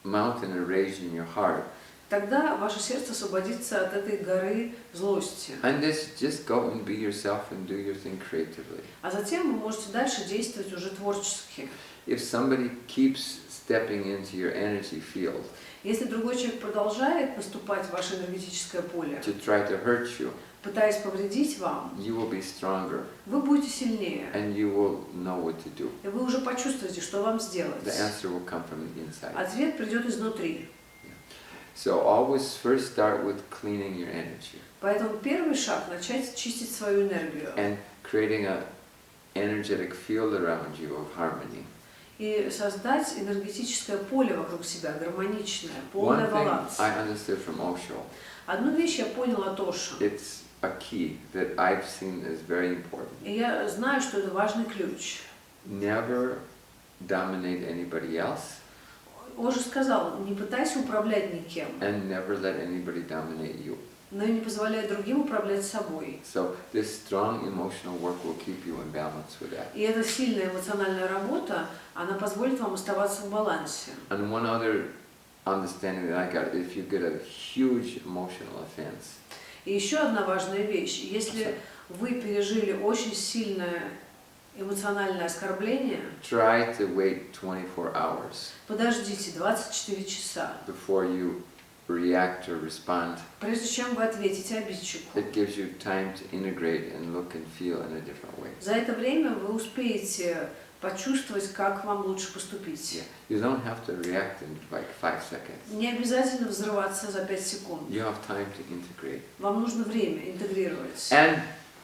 mountain of rage in your heart. Тогда ваше сердце освободится от этой горы злости. And just go and be yourself and do your thing creatively. А затем вы можете дальше действовать уже творчески. If somebody keeps stepping into your energy field Если другой человек продолжает наступать в ваше энергетическое поле, to try to hurt you, пытаясь повредить вам, you will be stronger вы будете сильнее. and you will know what to do. И вы уже почувствуете, что вам сделать. The answer will come from the inside. Ответ придет изнутри. So always first start with cleaning your energy Поэтому первый шаг – начать чистить свою энергию. and creating an energetic field around you of harmony. И создать энергетическое поле вокруг себя, гармоничное, One полное thing баланс. I understood from Osho, Одну вещь я поняла от Ошо. it's a key that I've seen is very important. И я знаю, что это важный ключ. Never dominate anybody else Ошо сказал, не пытайся управлять никем, and never let anybody dominate you. но и не позволяй другим управлять собой. So this strong emotional work will keep you in balance with that. И эта сильная эмоциональная работа, она позволит вам оставаться в балансе. And one other understanding that I got, if you get a huge emotional offense, И еще одна важная вещь. Если вы пережили очень сильное эмоциональное оскорбление, try to wait 24 hours подождите 24 часа, before you react or respond. прежде чем вы ответите обидчику. It gives you time to integrate and look and feel in a different way. За это время вы успеете почувствовать, как вам лучше поступить. You don't have to react in like 5 seconds. Не обязательно взрываться за 5 секунд. You have time to integrate. Вам нужно время интегрировать. And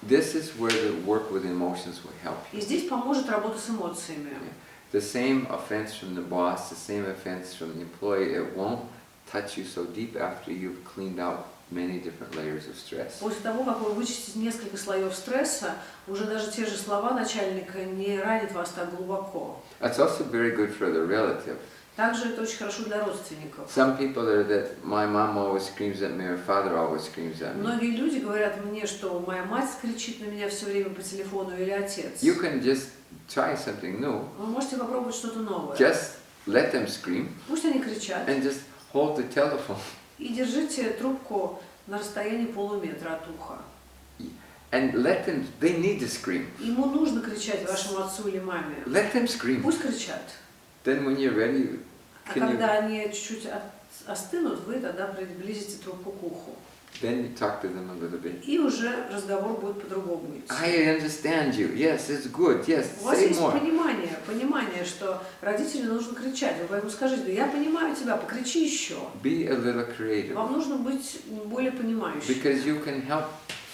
this is where the work with emotions will help you. И здесь поможет работа с эмоциями. The same offense from the boss, the same offense from the employee, it won't touch you so deep after you've cleaned out many different layers of stress. После того, как вы вычистите несколько слоев стресса, уже даже те же слова начальника не ранят вас так глубоко. That's also very good for the relative. Также это очень хорошо для родственников. Some people are that my mom always screams at me or father always screams at me. Многие люди говорят мне, что моя мать кричит на меня все время по телефону или отец. You can just try something new. Вы можете попробовать что-то новое. Just let them scream Пусть они кричат. and just hold the telephone. И держите трубку на расстоянии полуметра от уха. And let them, they need to scream. Ему нужно кричать вашему отцу или маме. Let them scream. Пусть кричат. Then when you're ready, А can you, когда они чуть-чуть остынут, вы тогда приблизите трубку к уху. then you talk to them a little bit. И уже разговор будет по-другому идти. I understand you. Yes, it's good. Yes, У вас say есть more. понимание, что родителю нужно кричать. Вы ему скажите: да я понимаю тебя, покричи еще. Be a little creative. Вам нужно быть более понимающим. Because you can help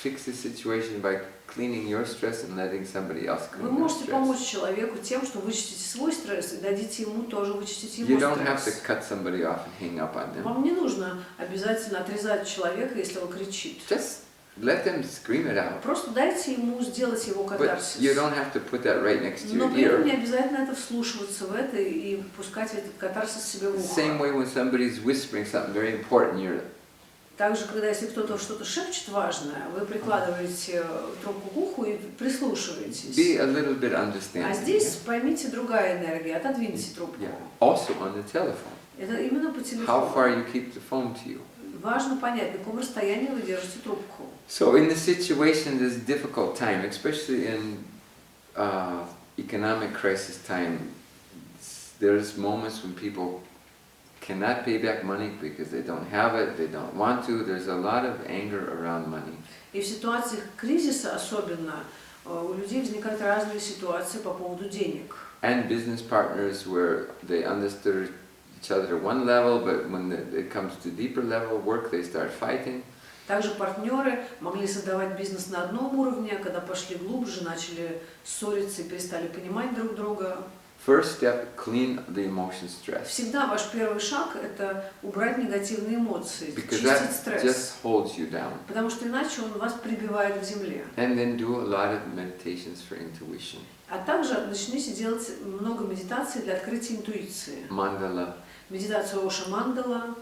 fix the situation by cleaning your stress and letting somebody else Вы clean their можете stress. помочь человеку тем, что вычистите свой стресс и дадите ему тоже вычистить You его don't have to стресс. cut somebody off and hang up on them. Вам не нужно обязательно отрезать человека, если он кричит. Just let them scream it out. Просто дайте ему сделать его But катарсис. you don't have to put that right next to Но your при этом не ear. обязательно это вслушиваться в это и пускать этот катарсис себе в The ухо. same way when somebody's whispering something very important, you're Также, когда если кто-то что-то шепчет важное, вы прикладываете трубку к уху и прислушиваетесь. be a little bit А understanding. здесь поймите другая энергия, отодвиньте трубку. Yeah. Also on the telephone. Это именно по How телефону. far you keep the phone to you. Важно понять, на каком расстоянии вы держите трубку. So in the situation, this difficult time, especially in economic crisis time, there's moments when people cannot pay back money because they don't have it, they don't want to. There's a lot of anger around money. И в ситуациях кризиса особенно у людей возникают разные ситуации по поводу денег. And business partners where they understood each other at one level, but when it comes to deeper level work, they start fighting. Также партнеры могли создавать бизнес на одном уровне, а когда пошли глубже, начали ссориться и перестали понимать друг друга. First step, clean the emotion stress. Всегда ваш первый шаг – это убрать негативные эмоции, Because чистить that стресс. just holds you down. Потому что иначе он вас прибивает к земле. And then do a lot of meditations for intuition. А также начните делать много медитаций для открытия интуиции. Mandala, Медитацию Оша Мандала,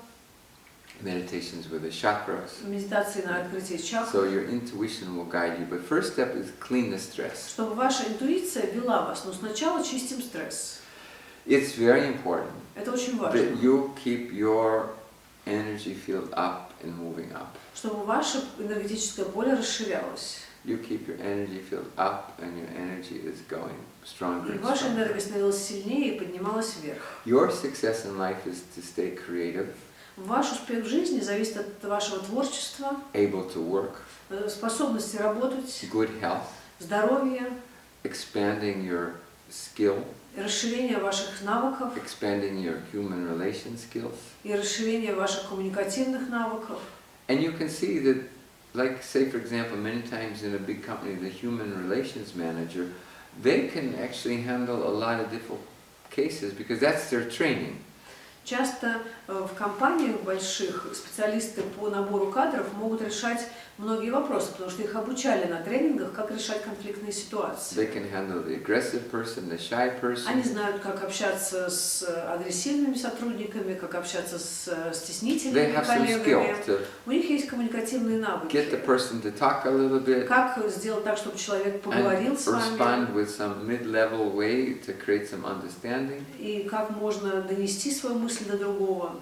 meditations with the chakras. медитации на открытие чакр. So your intuition will guide you. But first step is clean the stress. Чтобы ваша интуиция вела вас, но сначала чистим стресс. It's very important Это очень важно. that you keep your energy field up and moving up. Чтобы ваше энергетическое поле расширялось. You keep your energy field up and your energy is going stronger И and ваша энергия stronger. становилась сильнее и поднималась вверх. Your success in life is to stay creative, Ваш успех в жизни зависит от вашего творчества, able to work, способности работать, good health, здоровья, expanding your skill, расширения ваших навыков expanding your human relation skills. и расширения ваших коммуникативных навыков. And you can see that, like say for example, many times in a big company, the human relations manager, they can actually handle a lot of difficult cases because that's their training. Часто в компаниях больших специалисты по набору кадров могут решать многие вопросы, потому что их обучали на тренингах, как решать конфликтные ситуации. They can handle the aggressive person, the shy Они person. знают, как общаться с агрессивными сотрудниками, как общаться с They стеснительными have some skill коллегами. to У них есть коммуникативные навыки. get the person to talk a little bit Как сделать так, чтобы человек поговорил and с вами, respond with some mid-level way to create some understanding. и как можно донести свою мысль до другого.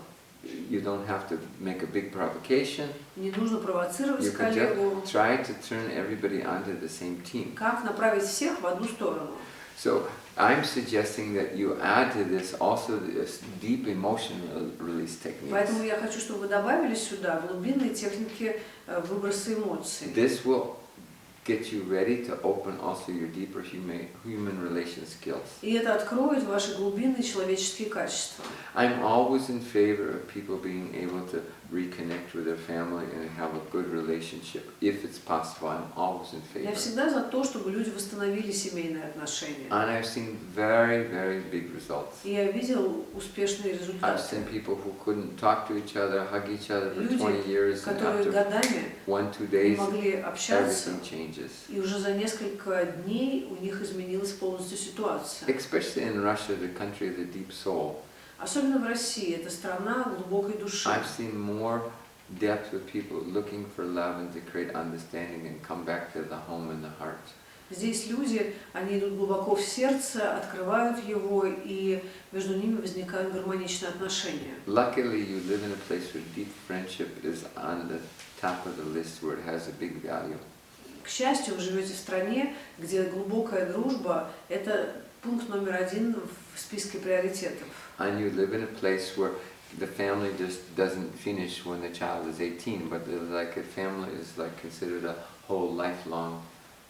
You don't have to make a big provocation. Не нужно провоцировать You can коллегу. just try to turn everybody onto the same team. Как направить всех в одну сторону. So I'm suggesting that you add to this also this deep emotional release technique. Поэтому я хочу, чтобы вы добавили сюда глубинные техники выброса эмоций. This will get you ready to open also your deeper human relation skills. И это откроет ваши глубинные человеческие качества. I'm always in favor of people being able to reconnect with their family and have a good relationship. If it's possible, I'm always in favor. Я всегда за то, чтобы люди восстановили семейные отношения. And I've seen very, very big results. И я видел успешные I've результаты. seen people who couldn't talk to each other, hug each other for Люди, 20 years, and которые after годами 1-2 не days, могли общаться, everything changes. и уже за несколько дней у них изменилась полностью ситуация. Especially in Russia, the country of the deep soul. Особенно в России, это страна глубокой души. I've seen more depth with people looking for love and to create understanding and come back to the home and the heart. Здесь люди, они идут глубоко в сердце, открывают его, и между ними возникают гармоничные отношения. Luckily, you live in a place where deep friendship is on the top of the list, where it has a big value. К счастью, вы живете в стране, где глубокая дружба – это пункт номер 1 в списке приоритетов. And you live in a place where the family just doesn't finish when the child is 18, but like a family is like considered a whole lifelong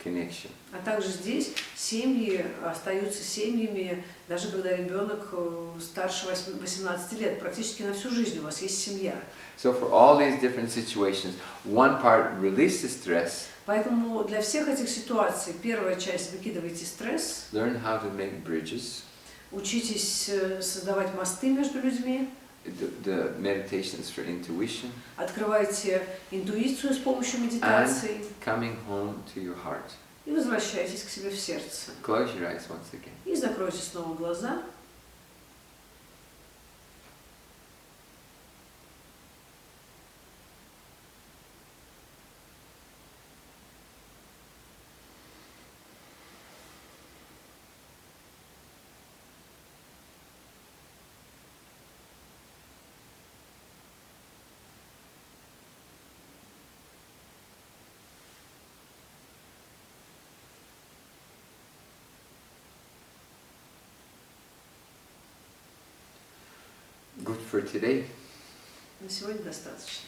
connection. А также здесь семьи остаются семьями, даже когда ребенок старше 18 лет, практически на всю жизнь у вас есть семья. So for all these different situations, one part releases stress. Поэтому для всех этих ситуаций первая часть – выкидывайте стресс, Learn how to make bridges. учитесь создавать мосты между людьми, The meditations for intuition. открывайте интуицию с помощью медитации Coming home to your heart. и возвращайтесь к себе в сердце. Close your eyes once again. И закройте снова глаза. Good for today. На сегодня достаточно.